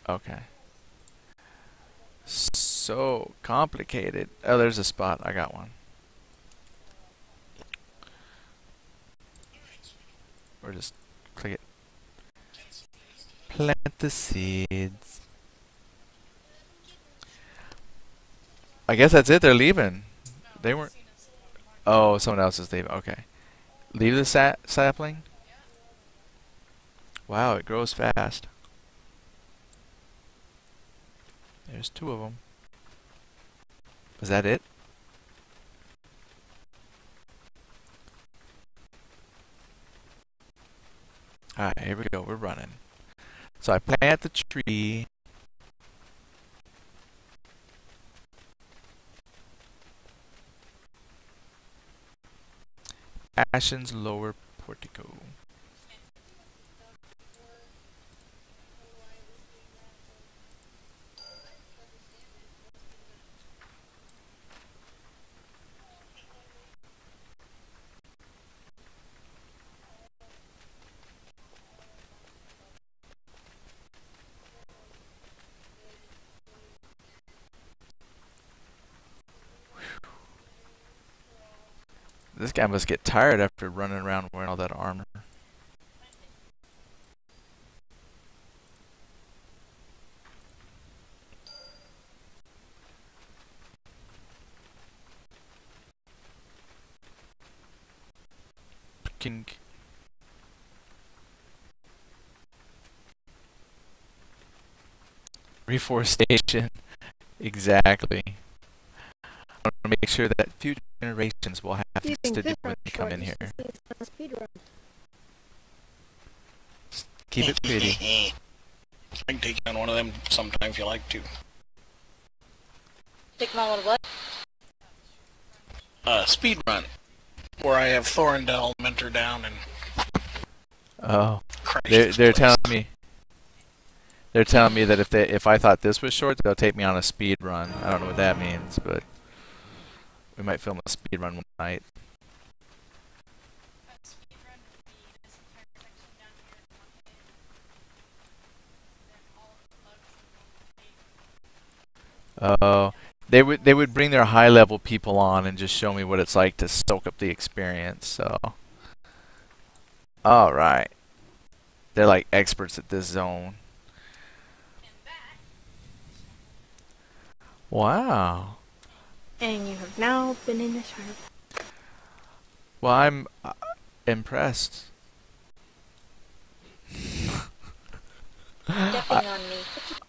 Okay. So complicated. Oh, there's a spot. I got one. Or just click it. Plant the seeds. I guess that's it. They're leaving. They weren't. Oh, someone else is leaving. Okay. Leave the sapling. Wow, it grows fast. There's 2 of them. Is that it? Alright, here we go. We're running. So I plant the tree. Ashen's lower portico. This guy must get tired after running around wearing all that armor. Kink. Reforestation. Exactly. I want to make sure that future generations will have You things think to do this when runs they come short, in you here. should see it's on speed run. Keep it pretty. I can take you on one of them sometime if you like to. Take them on with what? Speed run, where I have Thorndale mentor down and Oh, crash they're this they're place. telling me. They're telling me that if I thought this was short, they'll take me on a speed run. I don't know what that means, but we might film a speed run one night. Oh, they would bring their high level people on and just show me what it's like to soak up the experience. So, all right, they're like experts at this zone. Wow. And you have now been in this room. Well, I'm impressed. Stepping on me.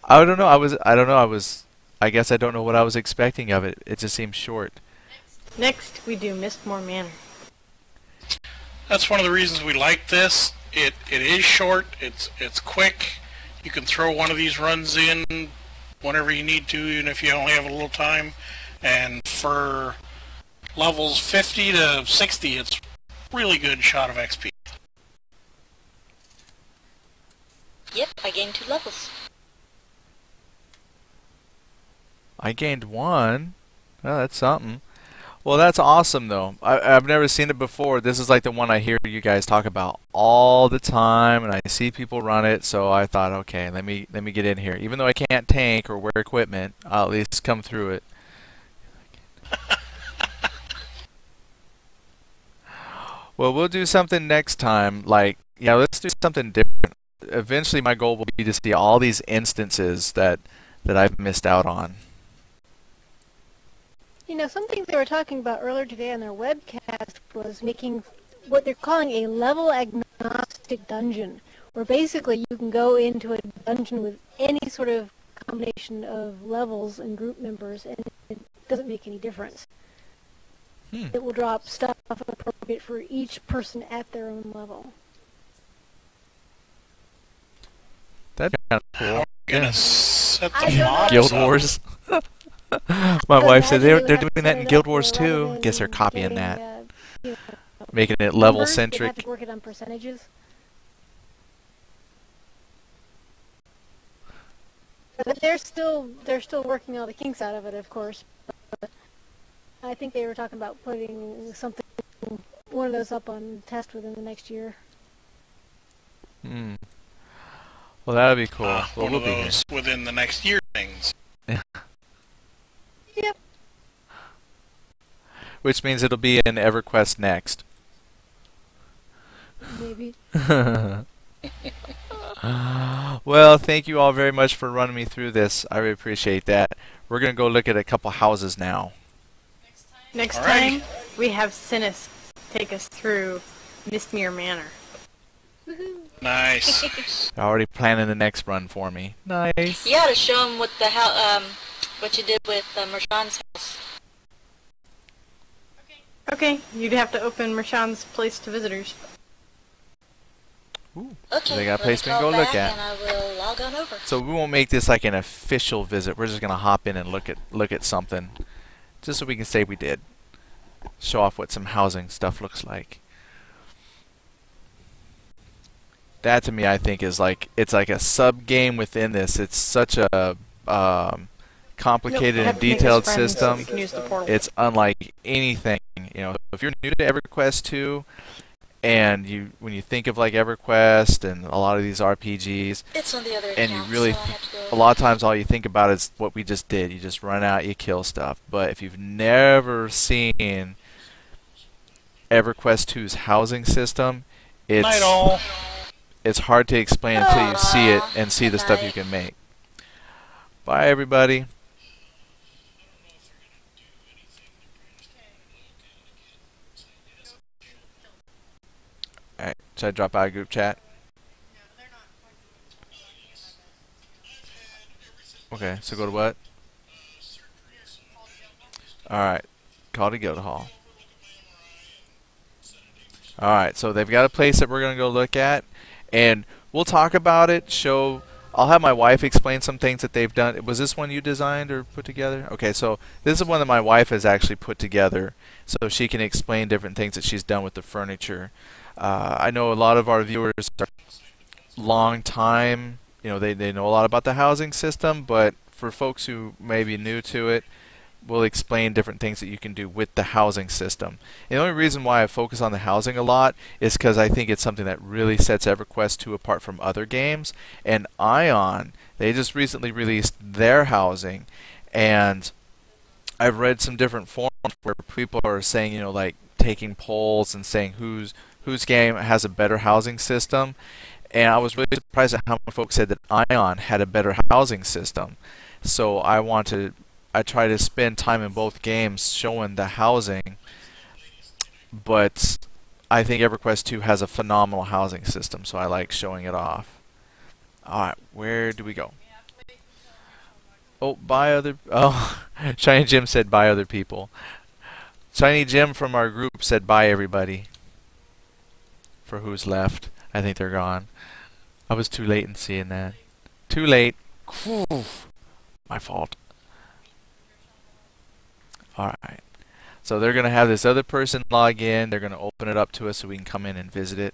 I don't know. I don't know. I guess I don't know what I was expecting of it. It just seems short. Next, we do Mistmore Manor. That's one of the reasons we like this. It is short. It's quick. You can throw one of these runs in whenever you need to, even if you only have a little time. And for levels 50 to 60, it's really good shot of XP. Yep, I gained 2 levels. I gained 1. Oh, that's something. Well, that's awesome, though. I've never seen it before. This is like the one I hear you guys talk about all the time, and I see people run it. So I thought, okay, let me get in here. Even though I can't tank or wear equipment, I'll at least come through it. Well, we'll do something next time. Like, yeah, let's do something different. Eventually, my goal will be to see all these instances that I've missed out on. You know, something they were talking about earlier today on their webcast was making what they're calling a level agnostic dungeon, where basically you can go into a dungeon with any sort of combination of levels and group members, and it doesn't make any difference. It will drop stuff appropriate for each person at their own level. That'd be kind of cool. Gonna set I the don't mods Guild up. Wars. My wife said Imagine they're they would doing have that to in set it Guild up Wars where rather too. than Guess they're copying getting, that, you know, making it level numbers, they'd have centric. to work it on percentages. But they're still working all the kinks out of it, of course. But I think they were talking about putting one of those up on test within the next year. Hmm. Well, that'd be cool. Well, One we'll of be here. those within the next year things. Yep. Which means it'll be in Everquest next. Maybe. Well, thank you all very much for running me through this. I really appreciate that. We're gonna go look at a couple houses now. Next Alrighty. time, we have Sinis take us through Mistmere Manor. Nice. They're already planning the next run for me. Nice. You gotta show him what you did with Mershon's house. Okay, you'd have to open Mershawn's place to visitors. Ooh, Okay, so they got a let me place we can call go look back at. and I will log on over. So we won't make this like an official visit. We're just gonna hop in and look at something, just so we can say we did. Show off what some housing stuff looks like. That to me, I think, is like it's like a sub game within this. It's such a complicated Nope, have and to make us detailed friends so system. we can use the portal. It's unlike anything. You know, if you're new to EverQuest 2, and when you think of like EverQuest and a lot of these RPGs, It's on the other and you account, really so I have to go a lot of times all you think about is what we just did. You just run out, you kill stuff. But if you've never seen EverQuest 2's housing system, Night all. it's hard to explain until you see it and see the stuff you can make. Bye everybody. Alright, should I drop out of group chat? Okay, so go to what? Alright, call to Guildhall. Alright, so they've got a place that we're going to go look at, and we'll talk about it, I'll have my wife explain some things that they've done. Was this one you designed or put together? Okay, so this is one that my wife has actually put together, so she can explain different things that she's done with the furniture. I know a lot of our viewers are long time, you know, they know a lot about the housing system, but for folks who may be new to it, we'll explain different things that you can do with the housing system. And the only reason why I focus on the housing a lot is because I think it's something that really sets EverQuest 2 apart from other games. And Ion, they just recently released their housing, and I've read some different forums where people are saying, you know, like taking polls and saying whose game has a better housing system. And I was really surprised at how many folks said that Ion had a better housing system. So I try to spend time in both games showing the housing, but I think EverQuest 2 has a phenomenal housing system, so I like showing it off. Alright, where do we go? Oh, Shiny Jim said bye other people. Shiny Jim from our group said bye everybody. For who's left. I think they're gone. I was too late in seeing that. Too late. Whew. My fault. Alright. So they're going to have this other person log in. They're going to open it up to us so we can come in and visit it.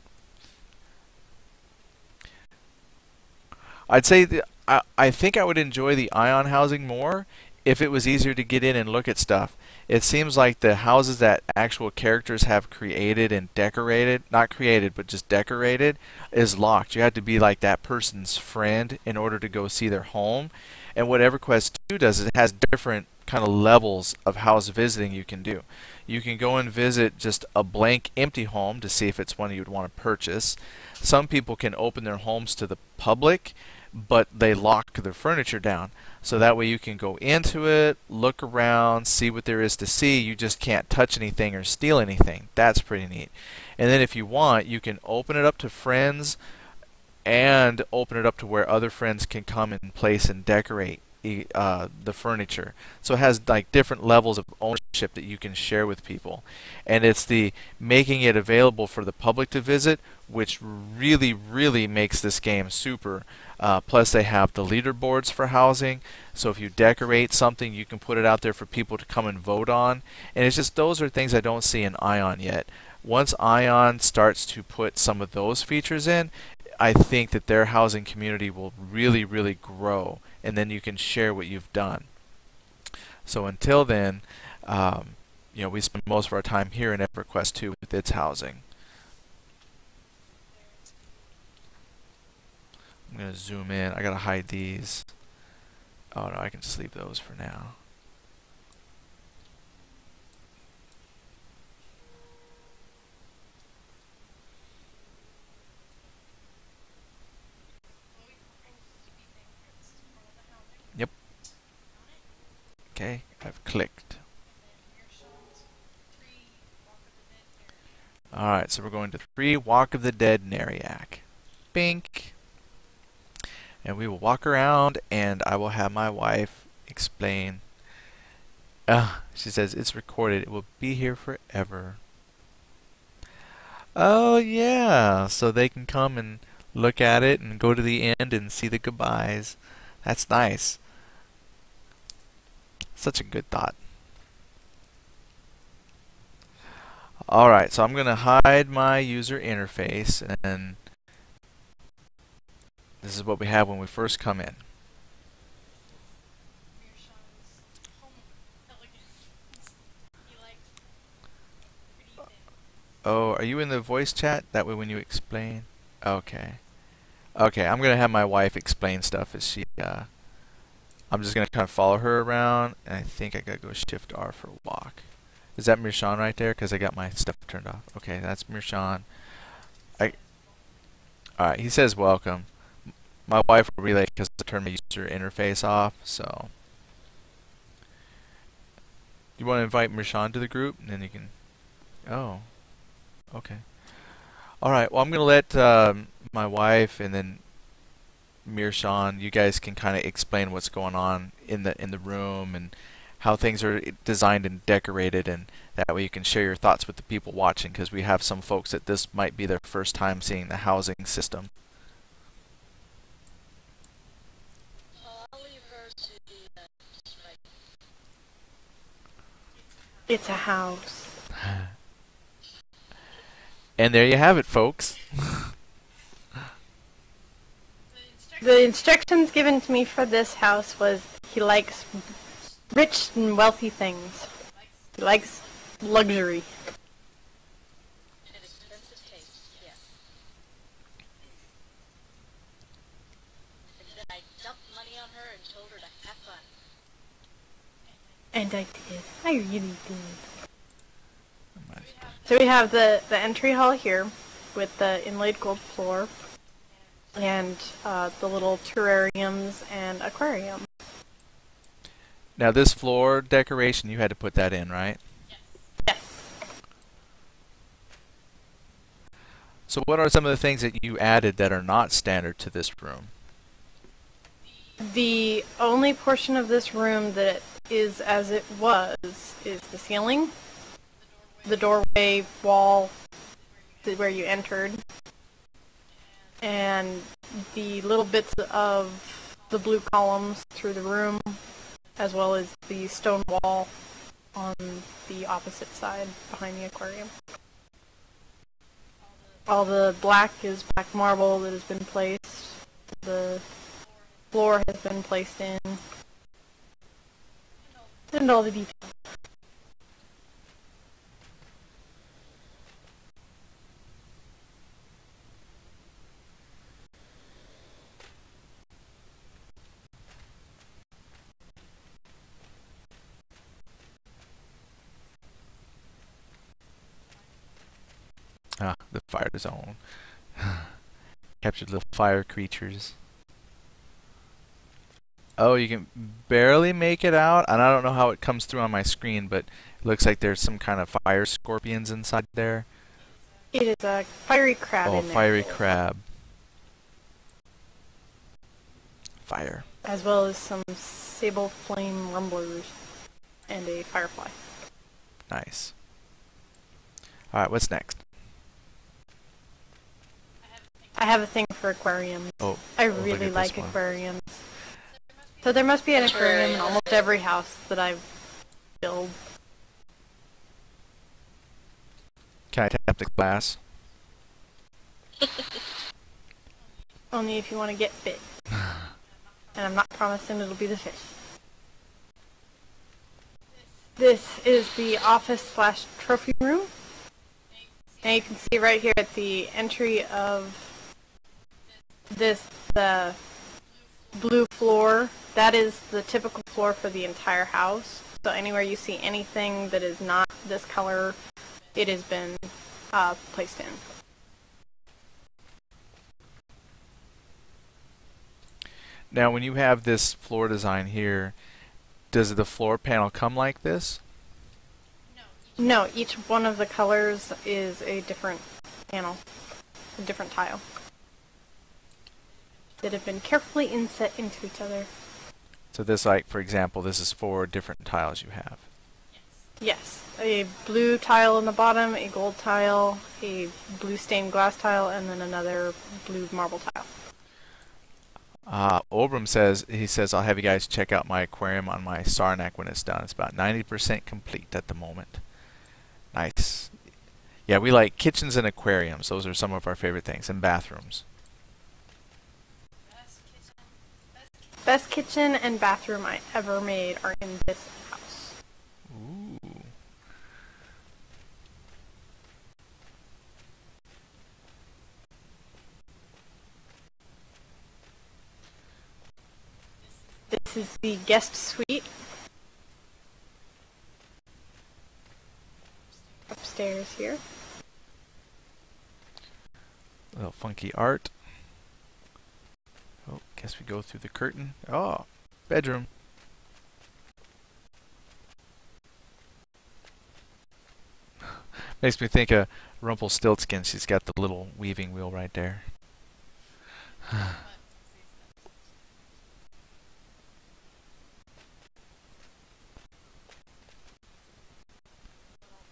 I'd say I think I would enjoy the Ion housing more if it was easier to get in and look at stuff. It seems like the houses that actual characters have created and decorated, not created, but just decorated, is locked. You have to be like that person's friend in order to go see their home. And what EverQuest 2 does is it has different kind of levels of house visiting you can do. You can go and visit just a blank empty home to see if it's one you'd want to purchase. Some people can open their homes to the public, but they lock their furniture down. So that way you can go into it, look around, see what there is to see. You just can't touch anything or steal anything. That's pretty neat. And then if you want, you can open it up to friends and open it up to where other friends can come and place and decorate the furniture. So it has like different levels of ownership that you can share with people. And it's the making it available for the public to visit, which really, really makes this game super. Plus they have the leaderboards for housing, so if you decorate something you can put it out there for people to come and vote on. And it's just those are things I don't see in Ion yet. Once Ion starts to put some of those features in, I think that their housing community will really, really grow, and then you can share what you've done. So until then, you know, we spend most of our time here in EverQuest 2 with its housing. I'm going to zoom in. I got to hide these. Oh no, I can just leave those for now. Yep. Okay, I've clicked. Alright, so we're going to 3 Walk of the Dead Neriac. Bink. And we will walk around and I will have my wife explain She says it's recorded. It will be here forever. Oh yeah, so they can come and look at it and go to the end and see the goodbyes. That's nice. Such a good thought. Alright, so I'm going to hide my user interface, and this is what we have when we first come in. Oh, are you in the voice chat? That way when you explain. Okay. Okay, I'm going to have my wife explain stuff as she, I'm just going to kind of follow her around, and I think I got to go Shift R for walk. Is that Mirshan right there? Because I got my stuff turned off. Okay, that's Mirshan. Alright, he says welcome. My wife will relay because I turned my user interface off, so. You want to invite Mirshan to the group? And then you can. Oh. Okay. Alright, well, I'm going to let my wife and then Mirshan, you guys can kind of explain what's going on in the room and how things are designed and decorated, and that way you can share your thoughts with the people watching, because we have some folks that this might be their first time seeing the housing system. I'll leave her to do that. Just right. It's a house. And there you have it, folks. The instructions given to me for this house was he likes rich and wealthy things. He likes luxury. An expensive taste, yes. And then I dumped money on her and told her to have fun. And I did. I really did. So we have the entry hall here with the inlaid gold floor and the little terrariums and aquarium. Now this floor decoration, you had to put that in, right? Yes. So what are some of the things that you added that are not standard to this room? The only portion of this room that is as it was is the ceiling, the doorway wall where you entered, and the little bits of the blue columns through the room, as well as the stone wall on the opposite side behind the aquarium. All the black is black marble that has been placed. The floor has been placed in. And all the details. Ah, the fire zone. Captured little fire creatures. Oh, you can barely make it out, and I don't know how it comes through on my screen, but it looks like there's some kind of fire scorpions inside there. It is a fiery crab Oh, in there. fiery crab. Fire. As well as some sable flame rumblers and a firefly. Nice. Alright, what's next? I have a thing for aquariums. Oh, I look really at like this one. aquariums. So there must be an aquarium in almost every house that I build. Can I tap the glass? Only if you want to get bit. And I'm not promising it'll be the fish. This is the office slash trophy room. And you can see right here at the entry of this, the blue floor, that is the typical floor for the entire house. So anywhere you see anything that is not this color, it has been placed in. Now, when you have this floor design here, does the floor panel come like this? No, each one of the colors is a different panel, a different tile, that have been carefully inset into each other. So this, like, for example, this is 4 different tiles you have. Yes. A blue tile on the bottom, a gold tile, a blue stained glass tile, and then another blue marble tile. Obram says, he says, I'll have you guys check out my aquarium on my Saranac when it's done. It's about 90% complete at the moment. Nice. Yeah, we like kitchens and aquariums. Those are some of our favorite things. And bathrooms. Best kitchen and bathroom I ever made are in this house. Ooh. This is the guest suite. Upstairs here. A little funky art. Oh, guess we go through the curtain. Oh, bedroom. Makes me think of Rumpelstiltskin. She's got the little weaving wheel right there.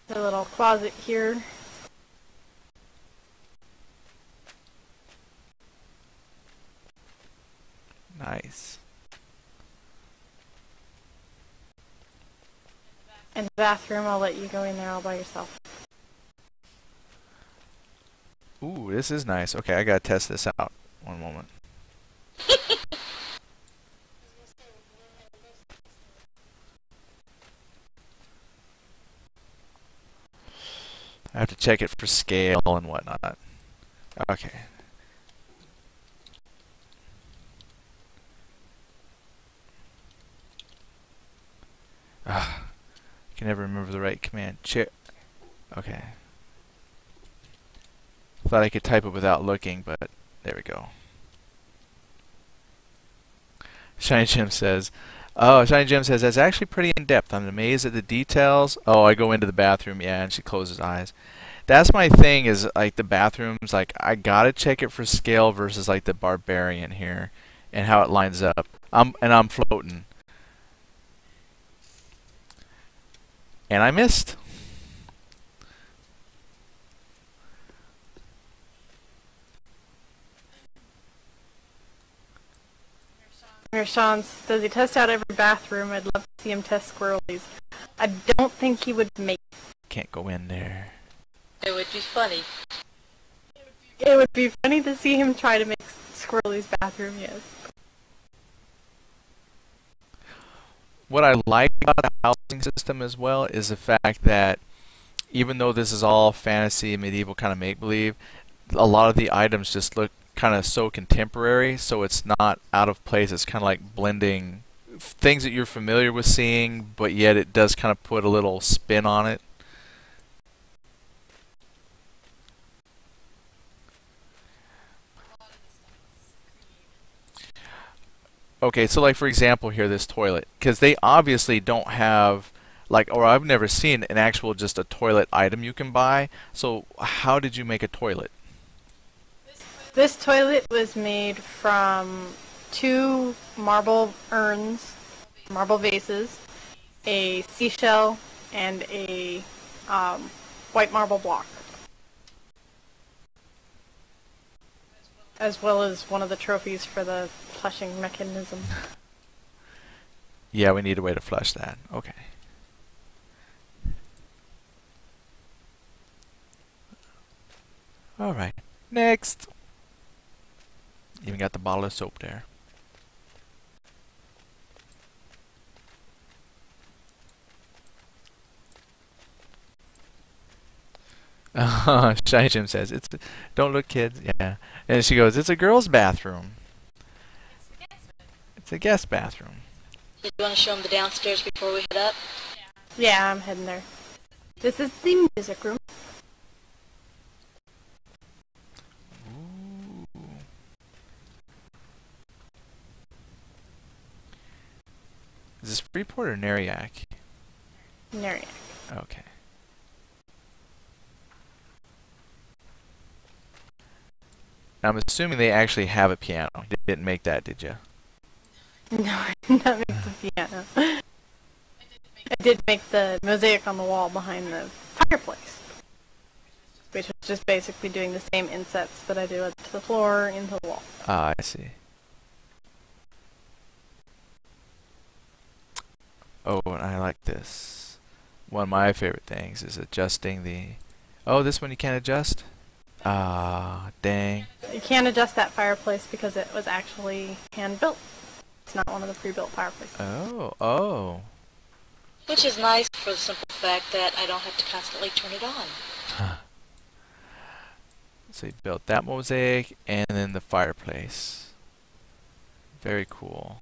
The little closet here. Nice. And the bathroom, I'll let you go in there all by yourself. Ooh, this is nice. Okay, I gotta test this out. One moment. I have to check it for scale and whatnot. Okay. I can never remember the right command. Okay. Thought I could type it without looking, but there we go. Shiny Jim says, that's actually pretty in-depth. I'm amazed at the details. Oh, I go into the bathroom, yeah, and she closes eyes. That's my thing, is like the bathrooms, like I gotta check it for scale versus like the barbarian here and how it lines up. I'm floating. And I missed. Here, Sean, does he test out every bathroom? I'd love to see him test squirrelies. I don't think he would make it. Can't go in there. It would be funny. It would be funny to see him try to make squirrelies bathroom, yes. What I like about the housing system as well is the fact that even though this is all fantasy, medieval kind of make-believe, a lot of the items just look kind of so contemporary, so it's not out of place. It's kind of like blending things that you're familiar with seeing, but yet it does kind of put a little spin on it. Okay, so like for example here, this toilet, because they obviously don't have like, or I've never seen an actual just a toilet item you can buy. So how did you make a toilet? This toilet was made from 2 marble urns, marble vases, a seashell, and a white marble block. As well as one of the trophies for the flushing mechanism. Yeah, we need a way to flush that. Okay. Alright, next. Even got the bottle of soap there. Shiny Jim says, don't look kids, yeah. And she goes, it's a girl's bathroom. It's a guest bathroom. Did you want to show them the downstairs before we head up? Yeah, I'm heading there. This is the music room. Ooh. Is this Freeport or Nariak? Nariak. Okay. Now, I'm assuming they actually have a piano. You didn't make that, did you? No, I did not make the piano. I did make the mosaic on the wall behind the fireplace, which was just basically doing the same insets that I do to the floor into the wall. Ah, I see. Oh, and I like this. One of my favorite things is adjusting the... Oh, this one you can't adjust? Ah, dang. You can't adjust that fireplace because it was actually hand-built. It's not one of the pre-built fireplaces. Oh. Which is nice for the simple fact that I don't have to constantly turn it on. So you built that mosaic and then the fireplace. Very cool.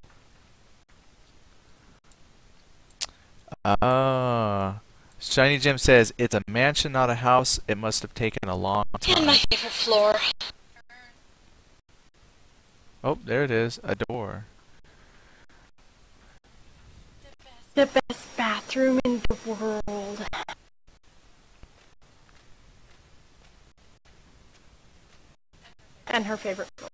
Shiny Jim says, it's a mansion, not a house. It must have taken a long time. And my favorite floor. Oh, there it is. A door. The best bathroom in the world. And her favorite floor.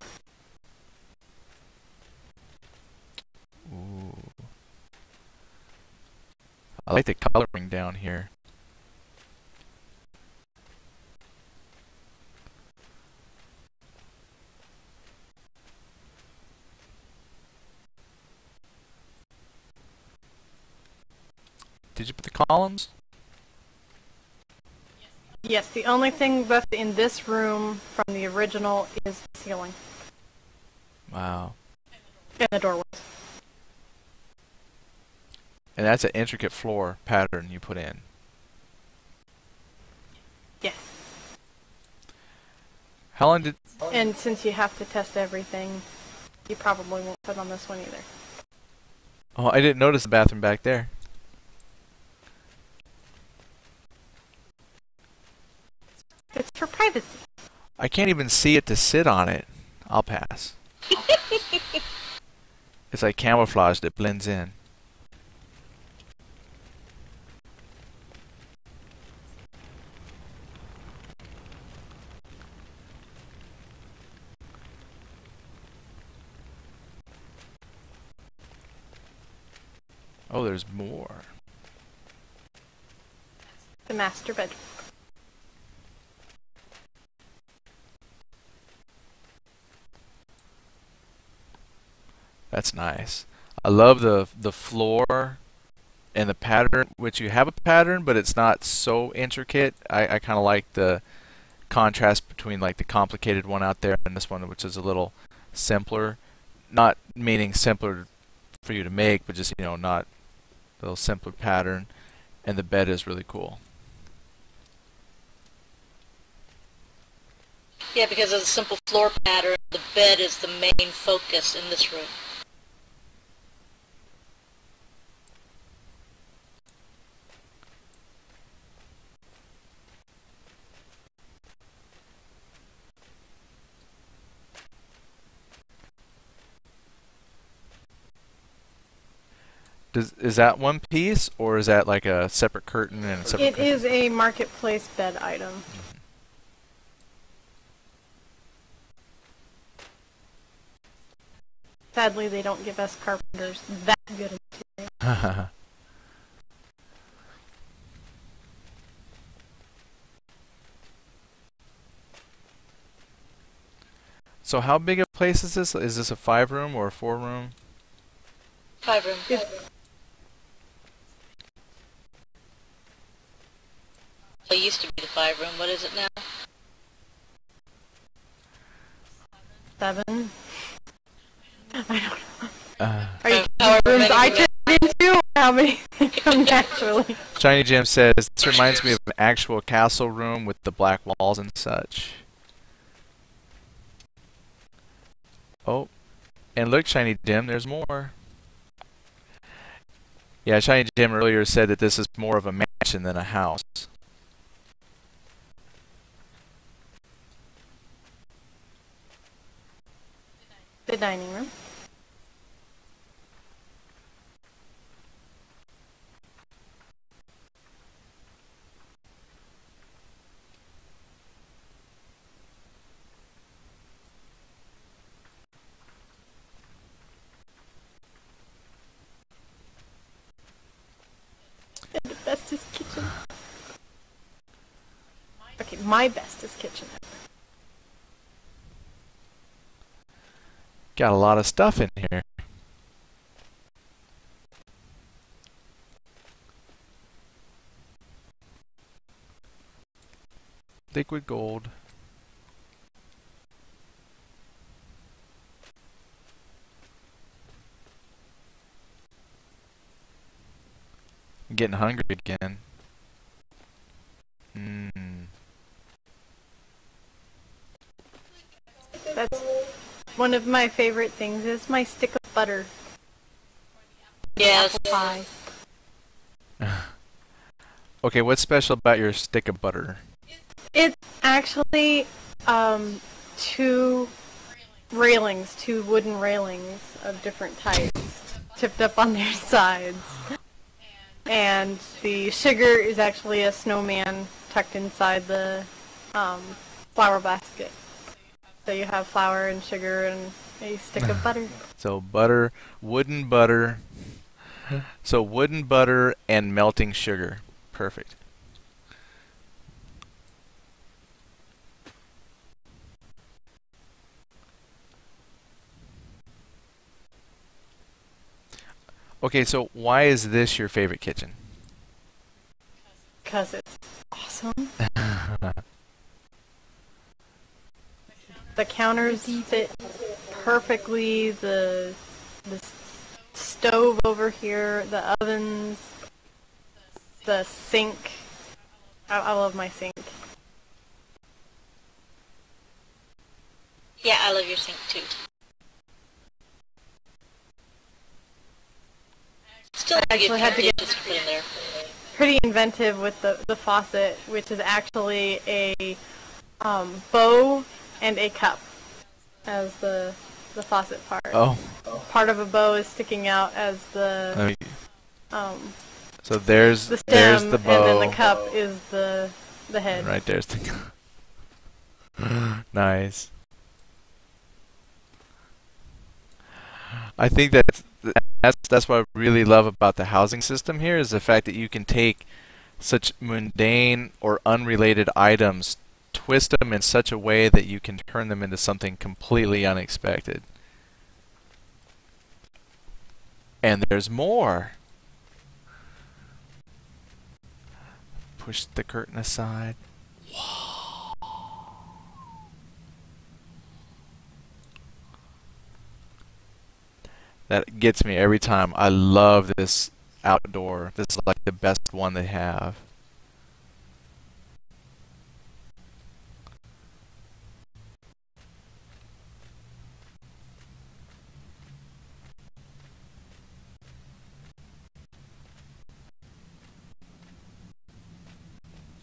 Ooh. I like the coloring down here. Did you put the columns? Yes, the only thing left in this room from the original is the ceiling. Wow. And the doorways. And that's an intricate floor pattern you put in. Yes. How long did... And since you have to test everything, you probably won't put on this one either. Oh, I didn't notice the bathroom back there. It's for privacy. I can't even see it to sit on it. I'll pass. It's like camouflaged. It blends in. Oh, there's more. The master bedroom. That's nice. I love the floor and the pattern, which you have a pattern, but it's not so intricate. I kind of like the contrast between like the complicated one out there and this one, which is a little simpler. Not meaning simpler for you to make, but just, you know, not a little simpler pattern. And the bed is really cool. Yeah, because of the simple floor pattern, the bed is the main focus in this room. Is that one piece, or is that like a separate curtain and a separate It is a marketplace bed item. Sadly, they don't give us carpenters that good a material. So how big a place is this? Is this a 5-room or a 4-room? 5-room. It used to be the 5-room. What is it now? 7. I don't know. Are you However counting rooms many I you turned into, or how many come naturally? Shiny Jim says, this reminds me of an actual castle room with the black walls and such. Oh, and look, Shiny Jim, there's more. Yeah, Shiny Jim earlier said that this is more of a mansion than a house. The dining room. kitchen. Okay, my bestest kitchen ever. Got a lot of stuff in here. Liquid gold. I'm getting hungry again. That's one of my favorite things is my stick of butter. Yes. Apple pie. Okay, what's special about your stick of butter? It's actually two railings, two wooden railings of different types tipped up on their sides. And the sugar is actually a snowman tucked inside the flour basket. So you have flour and sugar and a stick of butter. So butter, wooden butter. So wooden butter and melting sugar. Perfect. Okay, so why is this your favorite kitchen? Because it's awesome. The counters fit perfectly. The stove over here, the ovens, the sink. I love my sink. Yeah, I love your sink too. Still I actually had to get dishes to put in there. pretty inventive with the faucet, which is actually a bow and a cup as the faucet part. Oh. Part of a bow is sticking out as the So there's the there's stem, the bow. and then the cup is the head. Right there's the Nice. I think that's what I really love about the housing system here is the fact that you can take such mundane or unrelated items, twist them in such a way that you can turn them into something completely unexpected. And there's more. Push the curtain aside. That gets me every time. I love this outdoor. This is like the best one they have.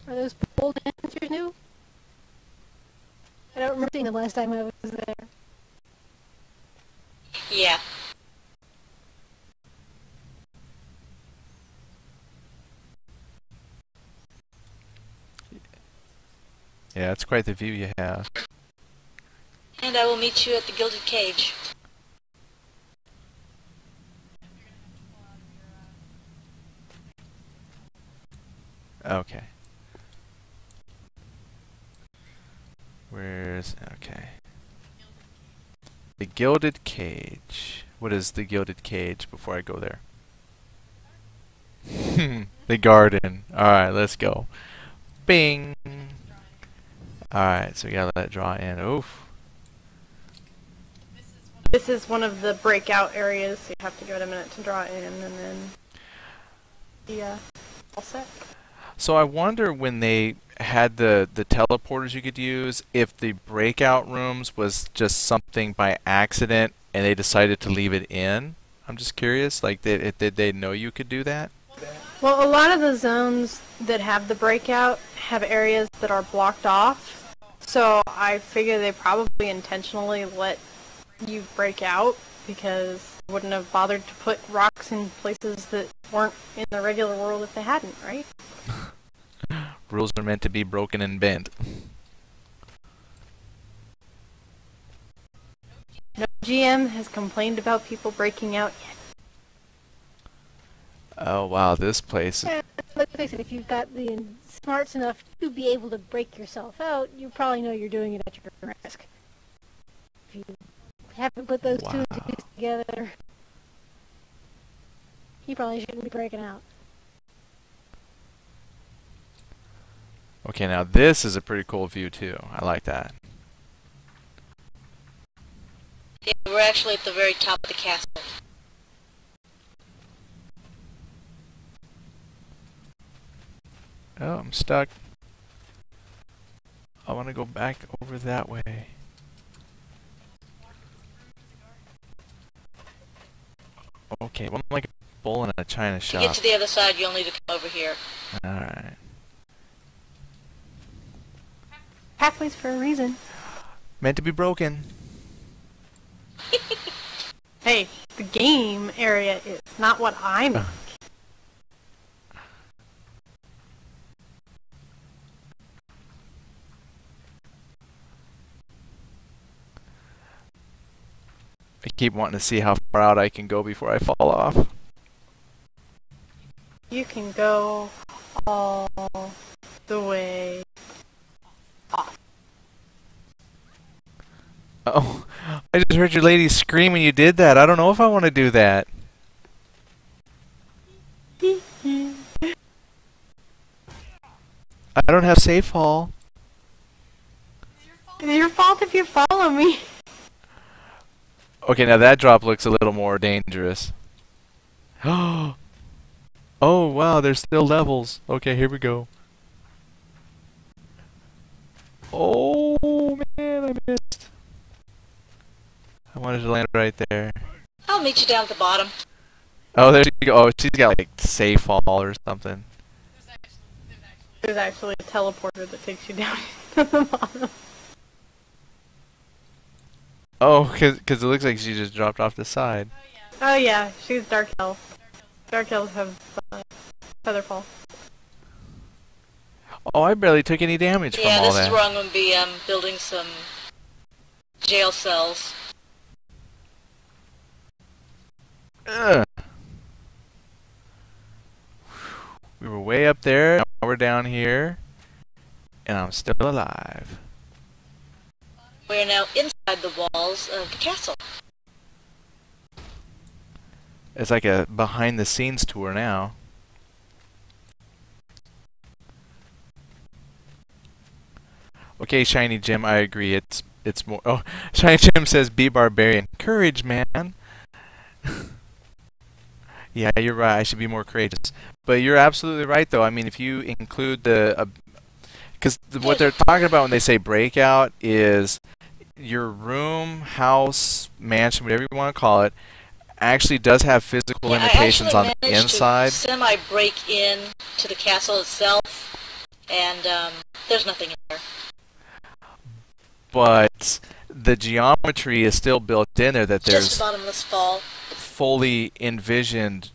Are those pole dancers new? I don't remember seeing them last time I was there. Yeah. Yeah, it's quite the view you have. And I will meet you at the Gilded Cage. Okay. Okay. The Gilded Cage. What is the Gilded Cage before I go there? The garden. Alright, let's go. Bing! Alright, so we gotta let it draw in. Oof. This is one of the breakout areas, so you have to give it a minute to draw in, and then yeah, all set. So I wonder when they had the teleporters you could use, if the breakout rooms was just something by accident and they decided to leave it in. I'm just curious, like did they know you could do that? Well, a lot of the zones that have the breakout have areas that are blocked off, so I figure they probably intentionally let you break out because they wouldn't have bothered to put rocks in places that weren't in the regular world if they hadn't, right? Rules are meant to be broken and bent. No GM has complained about people breaking out yet. Oh wow, this place. let's face it, if you've got the smarts enough to be able to break yourself out, you probably know you're doing it at your own risk. If you haven't put those two and two together, you probably shouldn't be breaking out. Okay, now this is a pretty cool view too. I like that. Yeah, we're actually at the very top of the castle. Oh, I'm stuck. I want to go back over that way. Okay, well, I'm like a bull in a china To shop. get to the other side, you'll need to come over here. Alright. Pathways for a reason. Meant to be broken. Hey, the game area is not what I'm like. I keep wanting to see how far out I can go before I fall off. You can go all the way off. Oh, I just heard your lady scream when you did that. I don't know if I want to do that. I don't have safe fall. It's your fault if you follow me. Okay, now that drop looks a little more dangerous. Oh, wow, there's still levels. Okay, here we go. Oh, man, I missed. I wanted to land right there. I'll meet you down at the bottom. Oh, there you go. Oh, she's got like safe fall or something. There's actually a teleporter that takes you down to the bottom. Oh, because it looks like she just dropped off the side. Oh yeah, she's Dark Elf. Dark Elves have Featherfall. Oh, I barely took any damage from Yeah, all this that. is where I'm going to be building some jail cells. Ugh. We were way up there, now we're down here, and I'm still alive. We are now inside the walls of the castle. It's like a behind-the-scenes tour now. Okay, Shiny Jim, I agree. It's more. Oh, Shiny Jim says, "Be barbarian, courage, man." Yeah, you're right. I should be more courageous. But you're absolutely right, though. I mean, if you include the, because what they're talking about when they say breakout is your room, house, mansion, whatever you want to call it, actually does have physical limitations on the inside. To semi-break in to the castle itself, and there's nothing in there. But the geometry is still built in there, that there's Just a bottomless fall. fully envisioned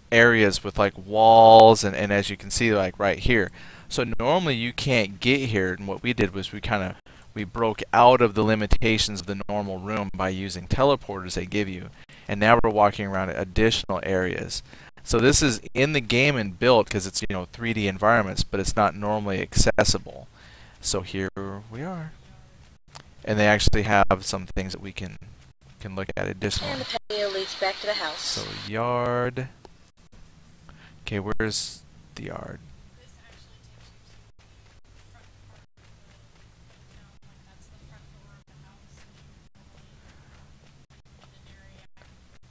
areas with like walls and as you can see like right here. So normally you can't get here, and what we did was we broke out of the limitations of the normal room by using teleporters they give you, and now we're walking around additional areas. So this is in the game and built because it's 3D environments, but it's not normally accessible. So here we are, and they actually have some things that we can look at additionally. And the patio leads back to the house. So yard. Okay, where's the yard?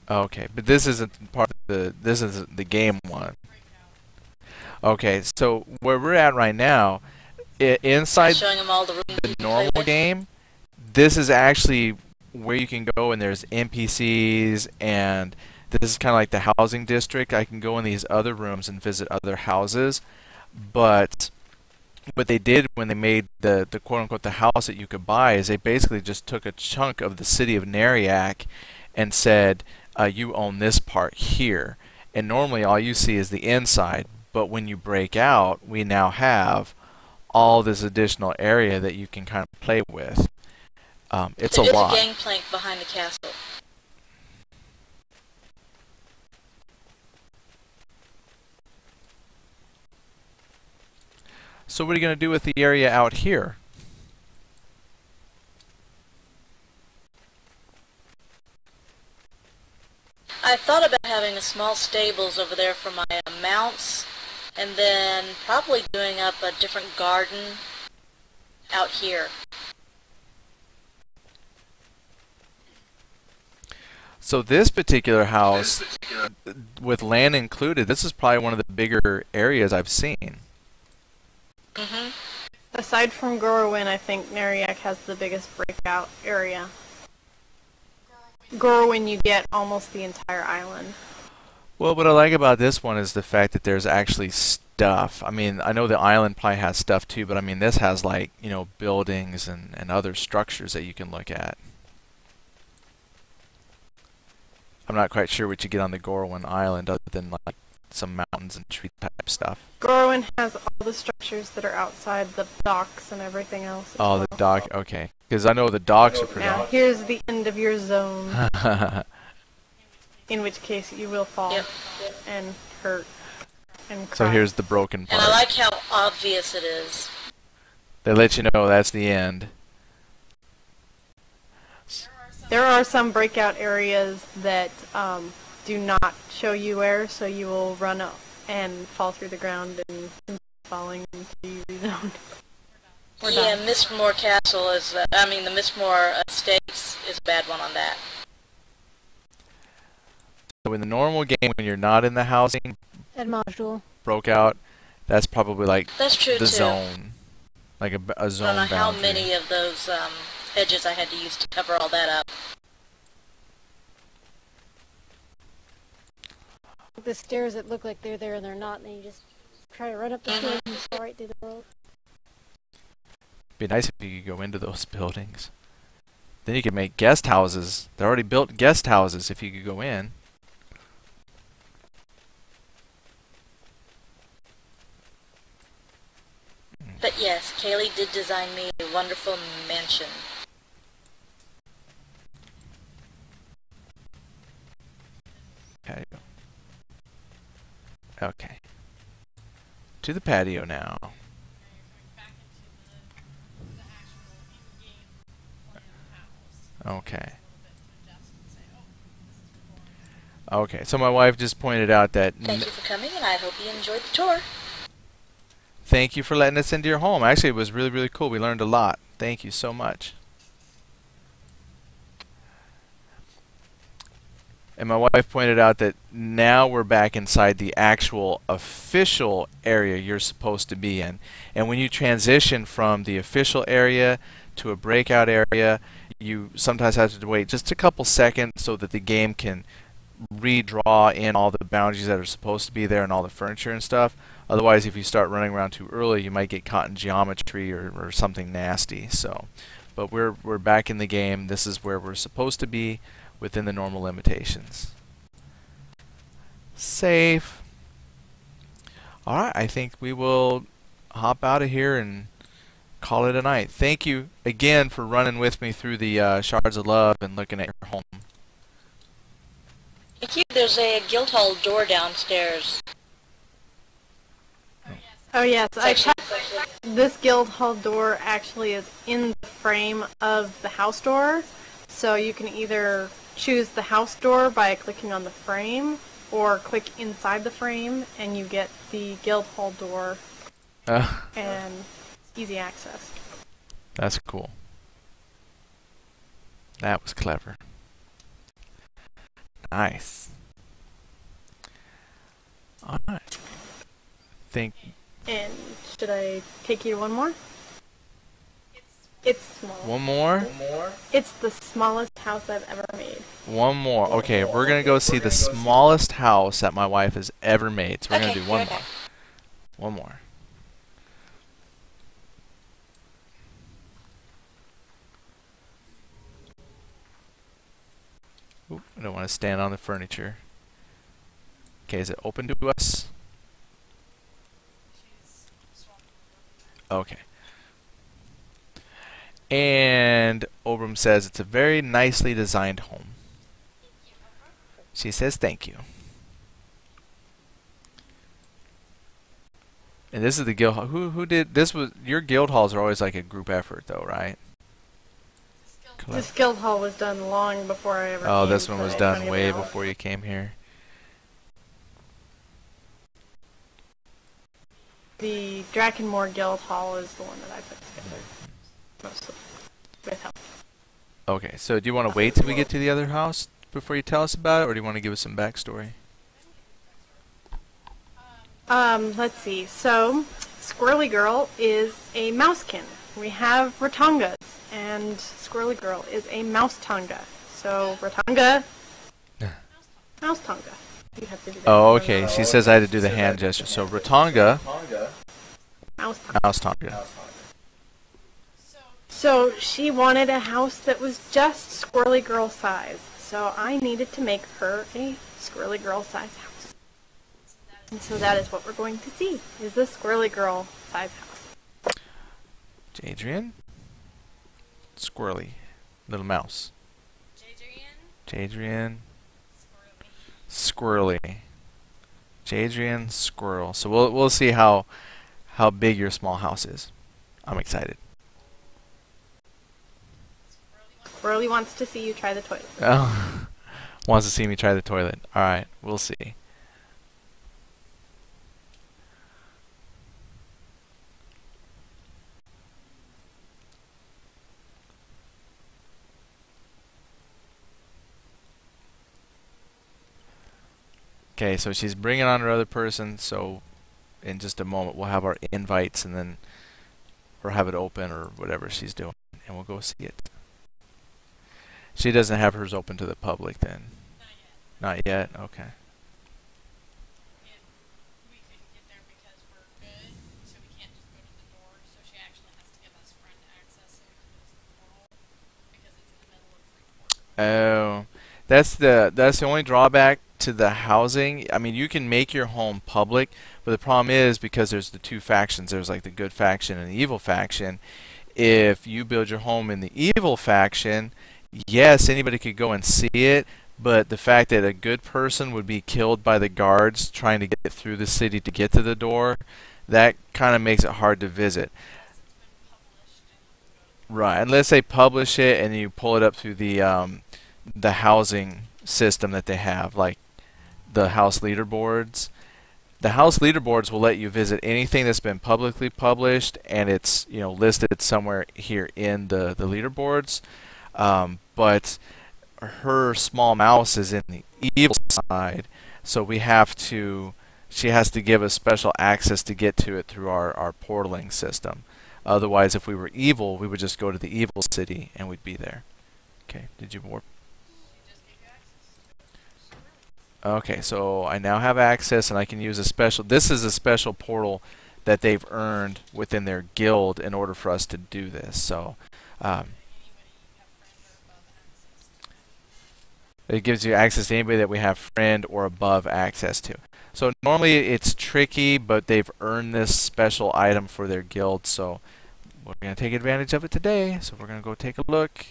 Okay, but this isn't part of this isn't the game one. Okay, so where we're at right now, inside Showing them all the rooms you the can normal play with. game, this is actually where you can go and there's NPCs, and this is kind of like the housing district. I can go in these other rooms and visit other houses, but what they did when they made the quote-unquote the house that you could buy is they basically just took a chunk of the city of Nariak and said, you own this part here. And normally all you see is the inside, but when you break out, we now have all this additional area that you can kind of play with. It's a lot. There's a gangplank behind the castle. So what are you going to do with the area out here? I thought about having a small stables over there for my mounts, and then probably doing up a different garden out here. So this particular house, with land included, this is probably one of the bigger areas I've seen. Mm-hmm. Aside from Gorwin, I think Nariak has the biggest breakout area. Gorwin, you get almost the entire island. Well, what I like about this one is the fact that there's actually stuff. I mean, I know the island probably has stuff too, but I mean, this has, like, you know, buildings and other structures that you can look at. I'm not quite sure what you get on the Gorwin Island other than, like, some mountains and tree type stuff. Gorwin has all the structures that are outside the docks and everything else. as Oh, the well. dock. Okay, because I know the docks are pretty. Now, here's the end of your zone, in which case you will fall Yep. and hurt and cry. So here's the broken And part. I like how obvious it is. They let you know that's the end. There are some breakout areas that do not show you where, so you will run up and fall through the ground and continue falling until you rezone. We're Yeah, done. Mistmore Castle is, I mean, the Mistmore Estates is a bad one on that. So in the normal game, when you're not in the housing, And module. broke out, that's probably like That's true, the too. zone, like a I zone don't know how boundary. many of those edges I had to use to cover all that up. The stairs that look like they're there and they're not, and then you just try to run up the stairs and fall right through the world. Be nice if you could go into those buildings. Then you could make guest houses. They're already built guest houses if you could go in. But yes, Kaylee did design me a wonderful mansion. Patio. Okay. To the patio now. Okay. Okay, so my wife just pointed out that Thank you for coming, and I hope you enjoyed the tour. thank you for letting us into your home. Actually, it was really, really cool. We learned a lot. Thank you so much. And my wife pointed out that now we're back inside the actual official area you're supposed to be in. And when you transition from the official area to a breakout area, you sometimes have to wait just a couple seconds so that the game can redraw in all the boundaries that are supposed to be there and all the furniture and stuff. Otherwise, if you start running around too early, you might get caught in geometry or something nasty. So, but we're back in the game. This is where we're supposed to be within the normal limitations. Save. Alright, I think we will hop out of here and call it a night. Thank you again for running with me through the Shards of Love and looking at your home. Thank you. There's a Guildhall door downstairs. Oh yes, It's actually this guild hall door actually is in the frame of the house door, so you can either choose the house door by clicking on the frame, or click inside the frame and you get the guild hall door and easy access. That's cool. That was clever. Nice. Alright. Think. And should I take you to one more? It's small. One more? It's the smallest house I've ever made. One more. Okay, we're going to go see the smallest house that my wife has ever made. So we're going to do one okay. more. One more. Oop, I don't want to stand on the furniture. Okay, is it open to us? Okay. And Obram says it's a very nicely designed home. She says thank you. And this is the guild hall. Who did this? Was your guild halls are always like a group effort, though, right? This guild hall was done long before I ever came. Oh, this one so was I done don't way even know. before you came here. The Drakenmore Guild Hall is the one that I put together. Mostly. With help. Okay, so do you want to wait till we get to the other house before you tell us about it, or do you want to give us some backstory? Let's see. So, Squirrely Girl is a mousekin. We have Rotongas, and Squirrely Girl is a mouse-tonga. So, Rotonga, mouse-tonga. You have to do that. Oh, okay. She says I had to do the hand gesture. So Rotonga, Mouse-tonga. Mouse Tonga. So, she wanted a house that was just Squirrely Girl size. So, I needed to make her a Squirrely Girl size house. And so that is what we're going to see, is the Squirrely Girl size house. Jadrian, Squirrely, little mouse. Jadrian, Squirrely. Jadrian, Squirrel. So we'll see how big your small house is. I'm excited. Squirrely wants to see you try the toilet. Oh, wants to see me try the toilet. All right, we'll see. Okay, so she's bringing on her other person, so in just a moment we'll have our invites and then, or have it open or whatever she's doing, and we'll go see it. She doesn't have hers open to the public then? Not yet? Okay. Oh, that's the only drawback to the housing. I mean, you can make your home public, but the problem is because there's the two factions. There's like the good faction and the evil faction. If you build your home in the evil faction, yes, anybody could go and see it, but the fact that a good person would be killed by the guards trying to get through the city to get to the door, that kind of makes it hard to visit. Right, unless they publish it and you pull it up through the housing system that they have, like the house leaderboards. The house leaderboards will let you visit anything that's been publicly published, and it's listed somewhere here in the leaderboards. But her small mouse is in the evil side, so she has to give us special access to get to it through our portaling system. Otherwise, if we were evil, we would just go to the evil city and we'd be there. Okay, did you warp? Okay, so I now have access and I can use a special, this is a special portal that they've earned within their guild in order for us to do this. So it gives you access to anybody that we have friend or above access to. So normally it's tricky, but they've earned this special item for their guild, so we're going to take advantage of it today. So we're going to go take a look.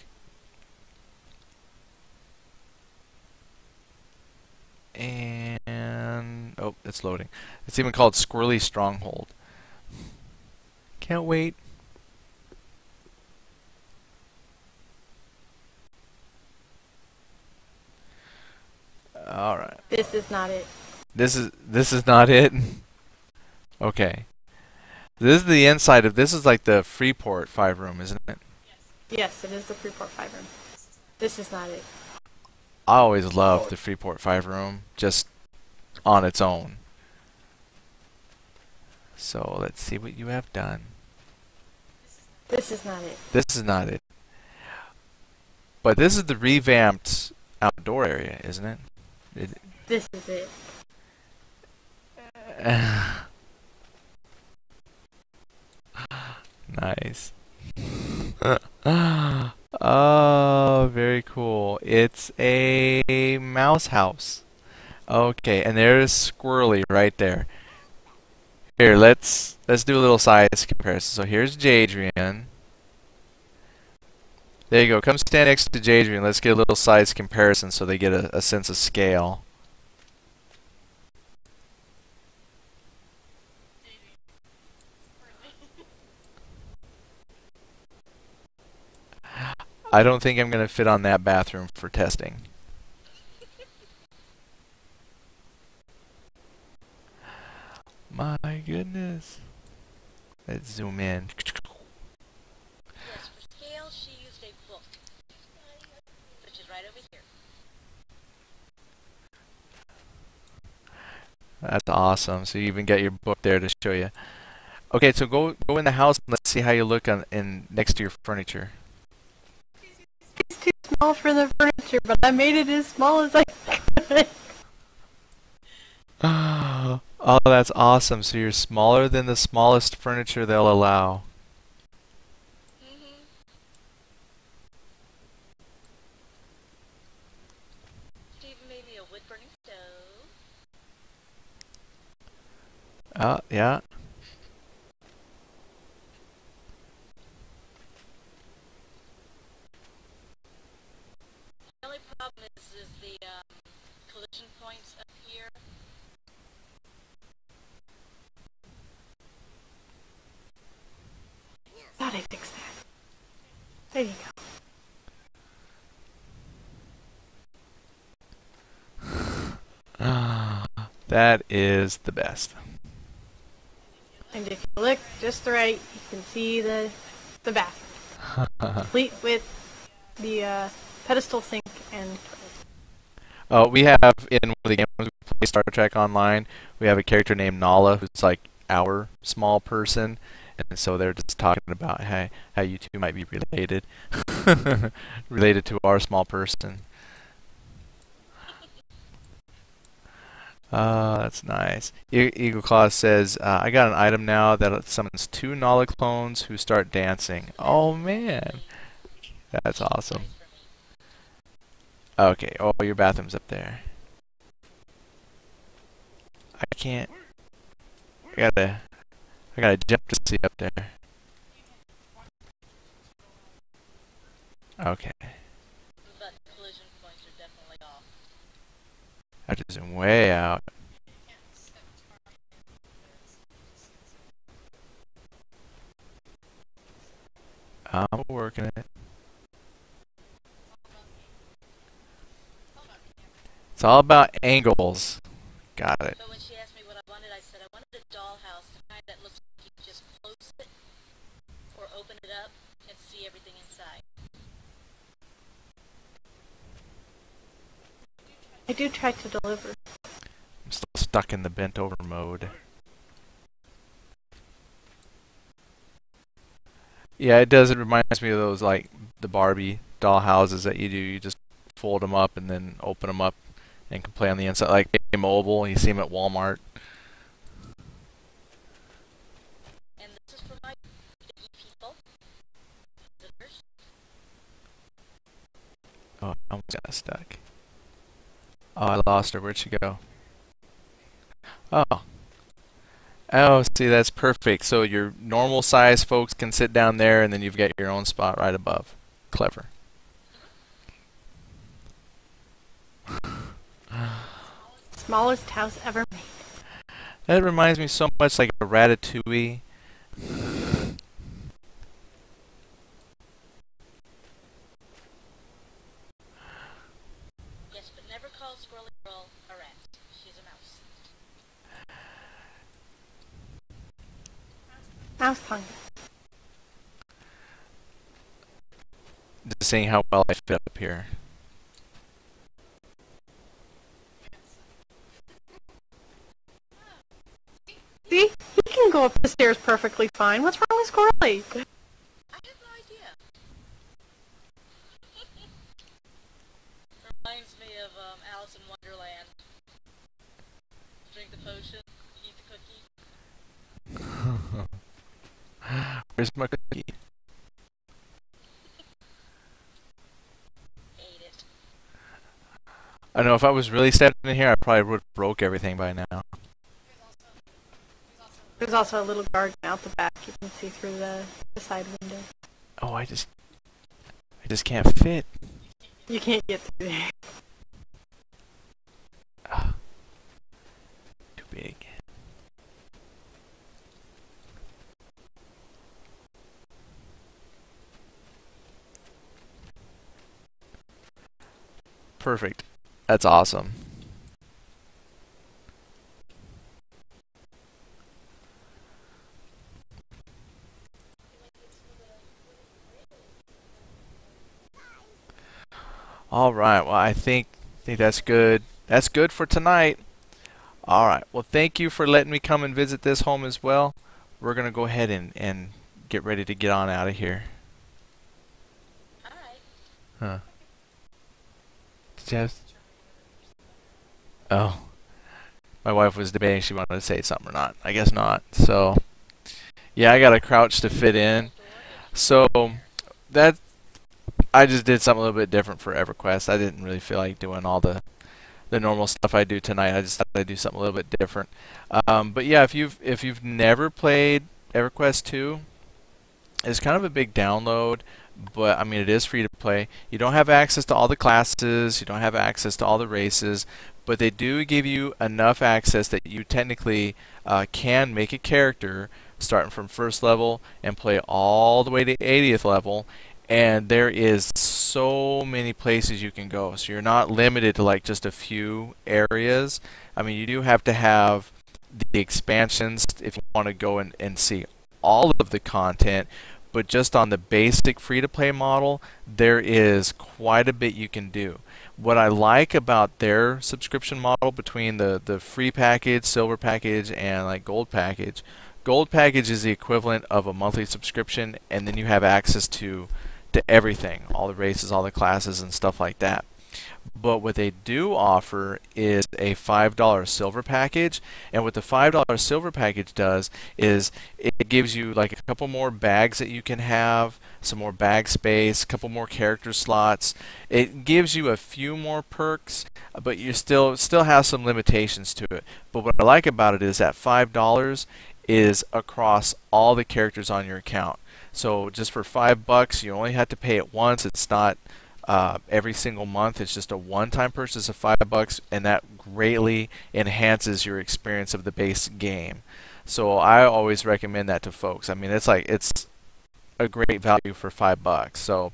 And oh, it's loading. It's even called Squirrely Stronghold. Can't wait. All right. This is not it. This is not it. Okay. This is the inside of this is like the Freeport 5 room, isn't it? Yes, it is the Freeport 5 room. This is not it. I always loved the Freeport 5 room just on its own. So let's see what you have done. This is not it. This is not it. But this is the revamped outdoor area, isn't it? This is it. Nice. Oh, very cool. It's a mouse house. Okay, and there's Squirrely right there. Here, let's do a little size comparison. So here's Jadrian. There you go. Come stand next to Jadrian. Let's get a little size comparison so they get a sense of scale. I don't think I'm gonna fit on that bathroom for testing. My goodness. Let's zoom in. Yes, for scale, she used a book, which is right over here. That's awesome. So you even got your book there to show you. Okay, so go in the house and let's see how you look in next to your furniture. It's too small for the furniture, but I made it as small as I could. Oh, that's awesome. So you're smaller than the smallest furniture they'll allow. Mm-hmm. She even made me a wood-burning stove. Oh, yeah. The only problem is the collision points up here. Thought I fixed that. There you go. That is the best. And if you look just right, you can see the bathroom, complete with the pedestal sink and toilet. We have in one of the games we play Star Trek Online, we have a character named Nala who's like our small person, and so they're just talking about how you two might be related, related to our small person. That's nice. Eagle Claw says, I got an item now that summons 2 Nala clones who start dancing. Oh man, that's awesome. Okay, oh, your bathroom's up there. I can't. I gotta jump to see up there. Okay. But collision points are definitely off. I have to zoom way out. I'm working it. It's all about angles. Got it. So when she asked me what I wanted, I said I wanted a dollhouse, the kind that looks like you can just close it or open it up and see everything inside. I do try to deliver. I'm still stuck in the bent over mode. Yeah, it does. It reminds me of those, like, the Barbie doll houses that you do. You just fold them up and then open them up and can play on the inside. Like mobile, you see them at Walmart. And this is for my picky people, visitors. Oh, I almost got stuck. Oh, I lost her. Where'd she go? Oh. Oh, see, that's perfect. So your normal size folks can sit down there, and then you've got your own spot right above. Clever. Smallest house ever made. That reminds me so much like a Ratatouille. Yes, but never call Squirrely Girl a rat. She's a mouse. Mouse tongue. Just seeing how well I fit up here. See? He can go up the stairs perfectly fine. What's wrong with Squirrely? I have no idea. Reminds me of Alice in Wonderland. Drink the potion, eat the cookie. Where's my cookie? Ate it. I know if I was really stepping in here, I probably would have broke everything by now. There's also a little garden out the back. You can see through the side window. Oh, I just can't fit. You can't get through there. Too big. Perfect. That's awesome. All right. Well, I think that's good. That's good for tonight. All right. Well, thank you for letting me come and visit this home as well. We're gonna go ahead and get ready to get on out of here. Alright. Huh? Did you have? Oh, my wife was debating if she wanted to say something or not. I guess not. So, yeah, I got to crouch to fit in. So that I just did something a little bit different for EverQuest. I didn't really feel like doing all the normal stuff I do tonight. I just thought I'd do something a little bit different. But yeah, if you've never played EverQuest 2, it's kind of a big download, but I mean it is free to play. You don't have access to all the classes, you don't have access to all the races, but they do give you enough access that you technically can make a character starting from first level and play all the way to 80th level. And there is so many places you can go, so you're not limited to like just a few areas. I mean, you do have to have the expansions if you want to go and see all of the content, but just on the basic free-to-play model, there is quite a bit you can do. What I like about their subscription model between the free package, silver package, and like gold package is the equivalent of a monthly subscription, and then you have access to everything, all the races, all the classes, and stuff like that. But what they do offer is a $5 silver package, and what the $5 silver package does is it gives you like a couple more bags that you can have, some more bag space, a couple more character slots. It gives you a few more perks, but you still have some limitations to it. But what I like about it is that $5 is across all the characters on your account. So just for $5, you only have to pay it once. It's not every single month. It's just a one-time purchase of $5, and that greatly enhances your experience of the base game. So I always recommend that to folks. I mean, it's a great value for $5. So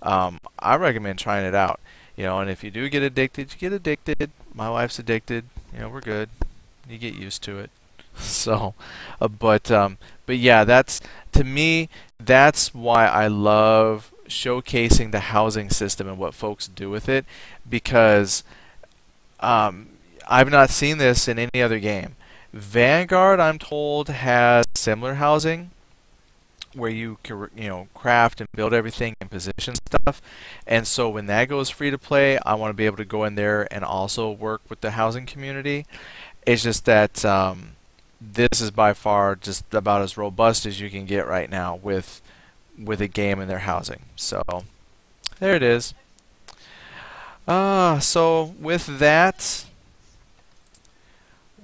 I recommend trying it out. You know, and if you do get addicted, you get addicted. My wife's addicted. You know, we're good. You get used to it. So, but yeah, to me, that's why I love showcasing the housing system and what folks do with it, because I've not seen this in any other game. Vanguard, I'm told, has similar housing where you can, craft and build everything and position stuff. And so when that goes free to play, I want to be able to go in there and also work with the housing community. It's just that this is by far just about as robust as you can get right now with a game in their housing. So there it is. So with that,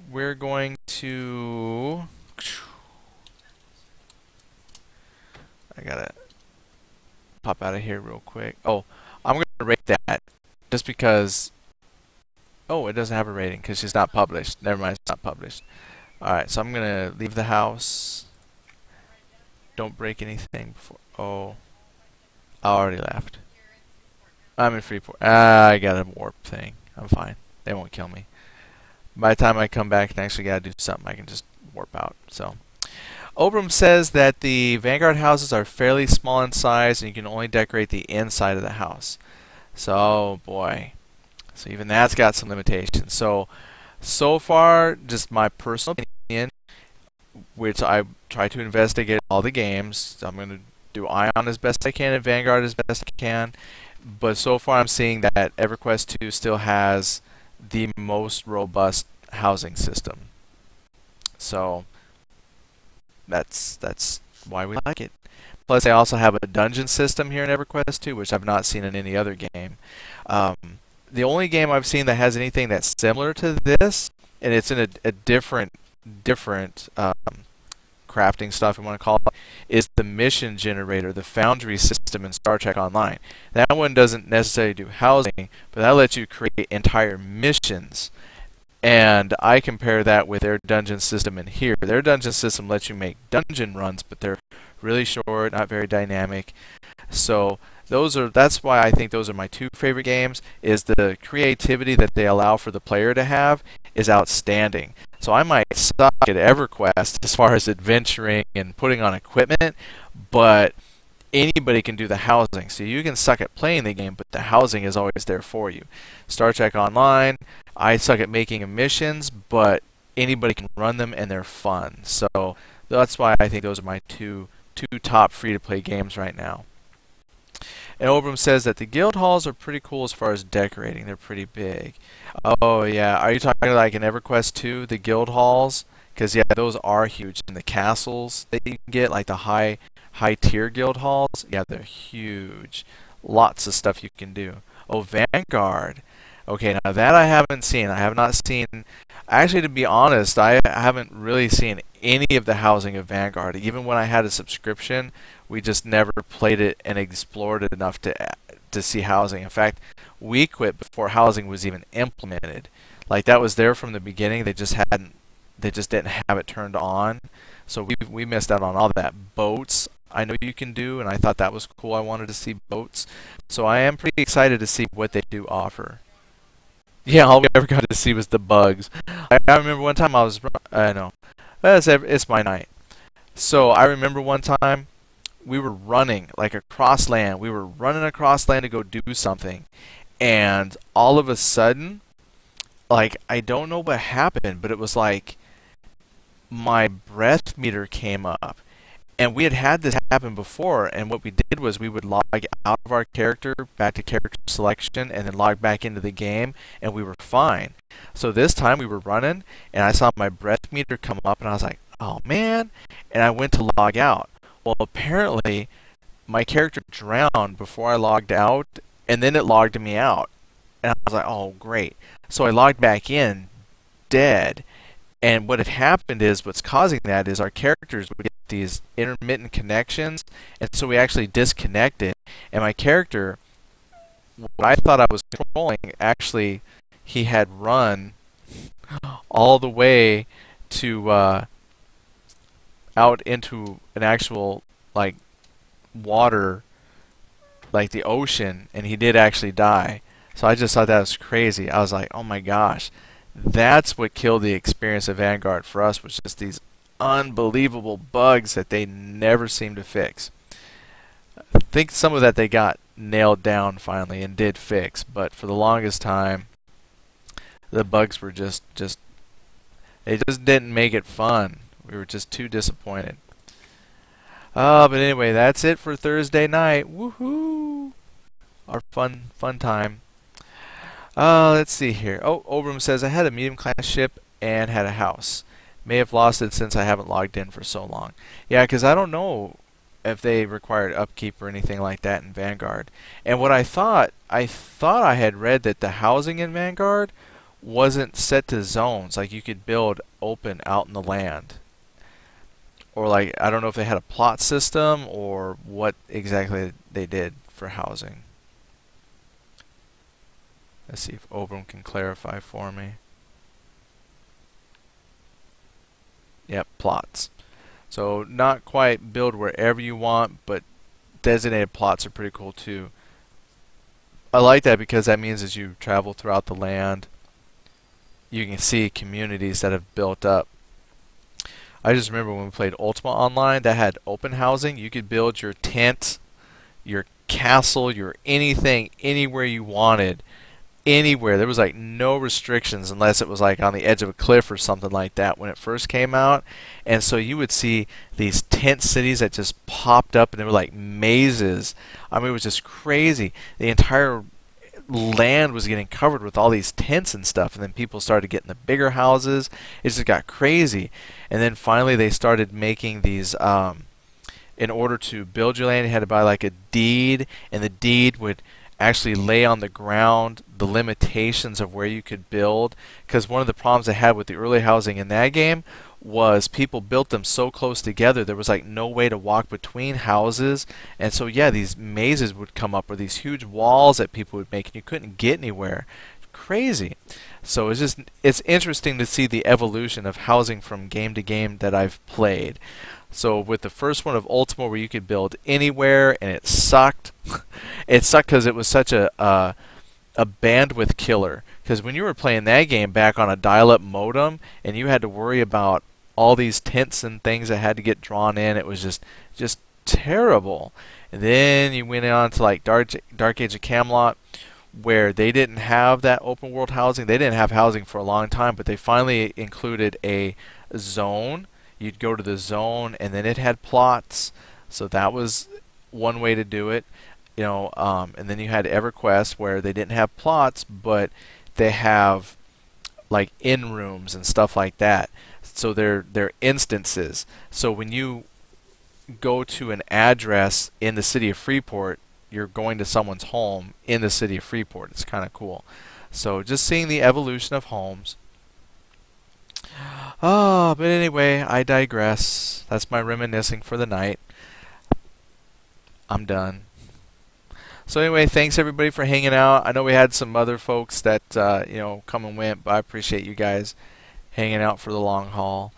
we're going to... I gotta pop out of here real quick. Oh, I'm going to rate that just because... Oh, it doesn't have a rating because it's not published. Never mind, it's not published. Alright, so I'm going to leave the house. Don't break anything before... Oh, I already left. I'm in Freeport. I got a warp thing. I'm fine. They won't kill me. By the time I come back and actually gotta do something, I can just warp out. So, Obram says that the Vanguard houses are fairly small in size and you can only decorate the inside of the house. So, oh boy. So even that's got some limitations. So far, just my personal opinion, which I try to investigate all the games. I'm going to do Ion as best I can and Vanguard as best I can. But so far I'm seeing that EverQuest 2 still has the most robust housing system. So that's why we like it. Plus, I also have a dungeon system here in EverQuest 2, which I've not seen in any other game. The only game I've seen that has anything that's similar to this, and it's in a different crafting stuff, you want to call it, is the mission generator, the Foundry system in Star Trek Online. That one doesn't necessarily do housing, but that lets you create entire missions. And I compare that with their dungeon system in here. Their dungeon system lets you make dungeon runs, but they're really short, not very dynamic. So That's why I think those are my two favorite games. Is the creativity that they allow for the player to have is outstanding. So I might suck at EverQuest as far as adventuring and putting on equipment, but anybody can do the housing. So you can suck at playing the game, but the housing is always there for you. Star Trek Online, I suck at making missions, but anybody can run them and they're fun. So that's why I think those are my two top free-to-play games right now. And Obram says that the guild halls are pretty cool as far as decorating. They're pretty big. Oh yeah, are you talking like in EverQuest 2, the guild halls? Because yeah, those are huge. And the castles that you can get, like the high tier guild halls, yeah, they're huge. Lots of stuff you can do. Oh, Vanguard. Okay, now that I haven't seen. I have not seen. Actually, to be honest, I haven't really seen any of the housing of Vanguard. Even when I had a subscription, we just never played it and explored it enough to see housing. In fact, we quit before housing was even implemented. Like that was there from the beginning. They just didn't have it turned on. So we missed out on all that. Boats, I know you can do, and I thought that was cool. I wanted to see boats. So I am pretty excited to see what they do offer. Yeah, all we ever got to see was the bugs. I remember one time I know. It's my night. So I remember one time we were running like across land. We were running across land to go do something. And all of a sudden, like, I don't know what happened, but it was like my breath meter came up. And we had this happen before, and what we did was we would log out of our character, back to character selection, and then log back into the game, and we were fine. So this time we were running, and I saw my breath meter come up, and I was like, oh man, and I went to log out. Well, apparently, my character drowned before I logged out, and then it logged me out. And I was like, oh great. So I logged back in, dead. And what had happened is, what's causing that is our characters would get these intermittent connections, and so we actually disconnected. And my character, what I thought I was controlling, actually, he had run all the way to out into an actual like water, like the ocean, and he did actually die. So I just thought that was crazy. I was like, oh my gosh. That's what killed the experience of Vanguard for us, was just these unbelievable bugs that they never seemed to fix. I think some of that they got nailed down finally and did fix, but for the longest time the bugs were just they just didn't make it fun. We were just too disappointed. But anyway, that's it for Thursday night. Woohoo! Our fun time. Let's see here. Oh, Obram says, I had a medium-class ship and had a house. May have lost it since I haven't logged in for so long. Yeah, because I don't know if they required upkeep or anything like that in Vanguard. And what I thought I had read that the housing in Vanguard wasn't set to zones. Like you could build open out in the land. Or like, I don't know if they had a plot system or what exactly they did for housing. Let's see if Obram can clarify for me. Yep, plots. So not quite build wherever you want, but designated plots are pretty cool too. I like that because that means as you travel throughout the land, you can see communities that have built up. I just remember when we played Ultima Online that had open housing. You could build your tent, your castle, your anything, anywhere you wanted. Anywhere. There was like no restrictions unless it was like on the edge of a cliff or something like that when it first came out. And so you would see these tent cities that just popped up, and they were like mazes. I mean, it was just crazy. The entire land was getting covered with all these tents and stuff, and then people started getting the bigger houses. It just got crazy. And then finally they started making these in order to build your land, you had to buy like a deed, and the deed would actually lay on the ground the limitations of where you could build, because one of the problems they had with the early housing in that game was people built them so close together there was like no way to walk between houses, and so yeah, these mazes would come up, or these huge walls that people would make, and you couldn't get anywhere. Crazy. So it's interesting to see the evolution of housing from game to game that I've played. So with the first one of Ultima, where you could build anywhere, and it sucked. It sucked because it was such a bandwidth killer. Because when you were playing that game back on a dial-up modem, and you had to worry about all these tints and things that had to get drawn in, it was just terrible. And then you went on to like Dark Age of Camelot, where they didn't have that open world housing. They didn't have housing for a long time, but they finally included a zone. You'd go to the zone, and then it had plots. So that was one way to do it. And then you had Everquest, where they didn't have plots, but they have like in rooms and stuff like that. So they're instances. So when you go to an address in the city of Freeport, you're going to someone's home in the city of Freeport. It's kind of cool. So just seeing the evolution of homes. But anyway, I digress. That's my reminiscing for the night. I'm done. So anyway, thanks everybody for hanging out. I know we had some other folks that come and went, but I appreciate you guys hanging out for the long haul.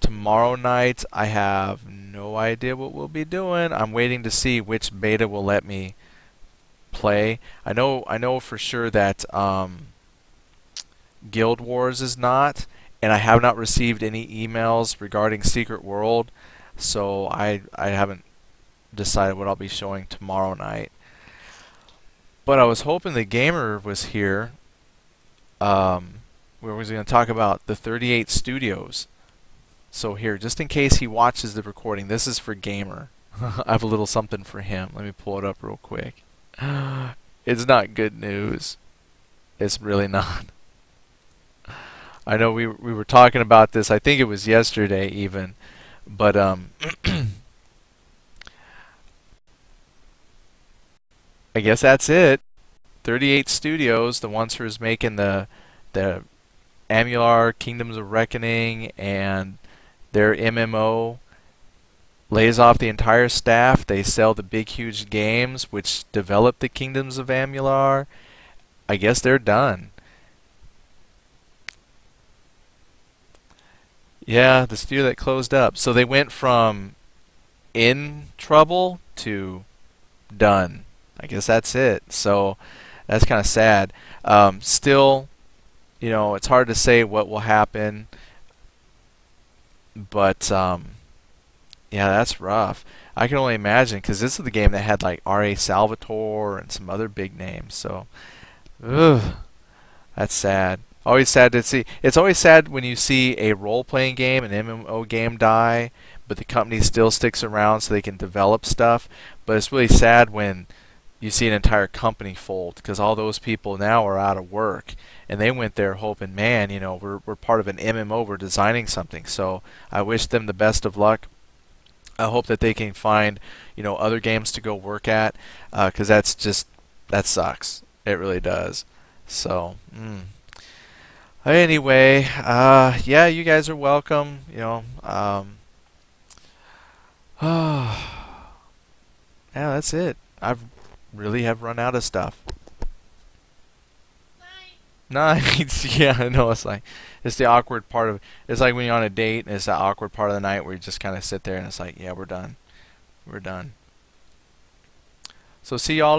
Tomorrow night, I have no idea what we'll be doing. I'm waiting to see which beta will let me play. I know for sure that Guild Wars is not, and I have not received any emails regarding Secret World, so I haven't decided what I'll be showing tomorrow night. But I was hoping the gamer was here. Where was going to talk about the 38 studios. So here, just in case he watches the recording, this is for gamer. I have a little something for him. Let me pull it up real quick. It's not good news. It's really not. I know we were talking about this. I think it was yesterday even, but I guess that's it. 38 Studios, the ones who's making the Amular Kingdoms of Reckoning and their MMO, lays off the entire staff. They sell the big huge games which develop the Kingdoms of Amular. I guess they're done. Yeah, the studio that closed up. So they went from in trouble to done. I guess that's it. So that's kind of sad. Still, it's hard to say what will happen. But yeah, that's rough. I can only imagine, because this is the game that had like R.A. Salvatore and some other big names. So, ugh, that's sad. Always sad to see. It's always sad when you see a role-playing game, an MMO game, die, but the company still sticks around so they can develop stuff. But it's really sad when you see an entire company fold, because all those people now are out of work, and they went there hoping, man, we're part of an MMO, we're designing something. So I wish them the best of luck. I hope that they can find other games to go work at, because that sucks. It really does. So anyway, yeah, you guys are welcome. Yeah, that's it. I've really have run out of stuff. Nice. Yeah, I know. It's the awkward part of. It's like when you're on a date, and it's that awkward part of the night where you just kind of sit there and it's like, yeah, we're done. We're done. So see y'all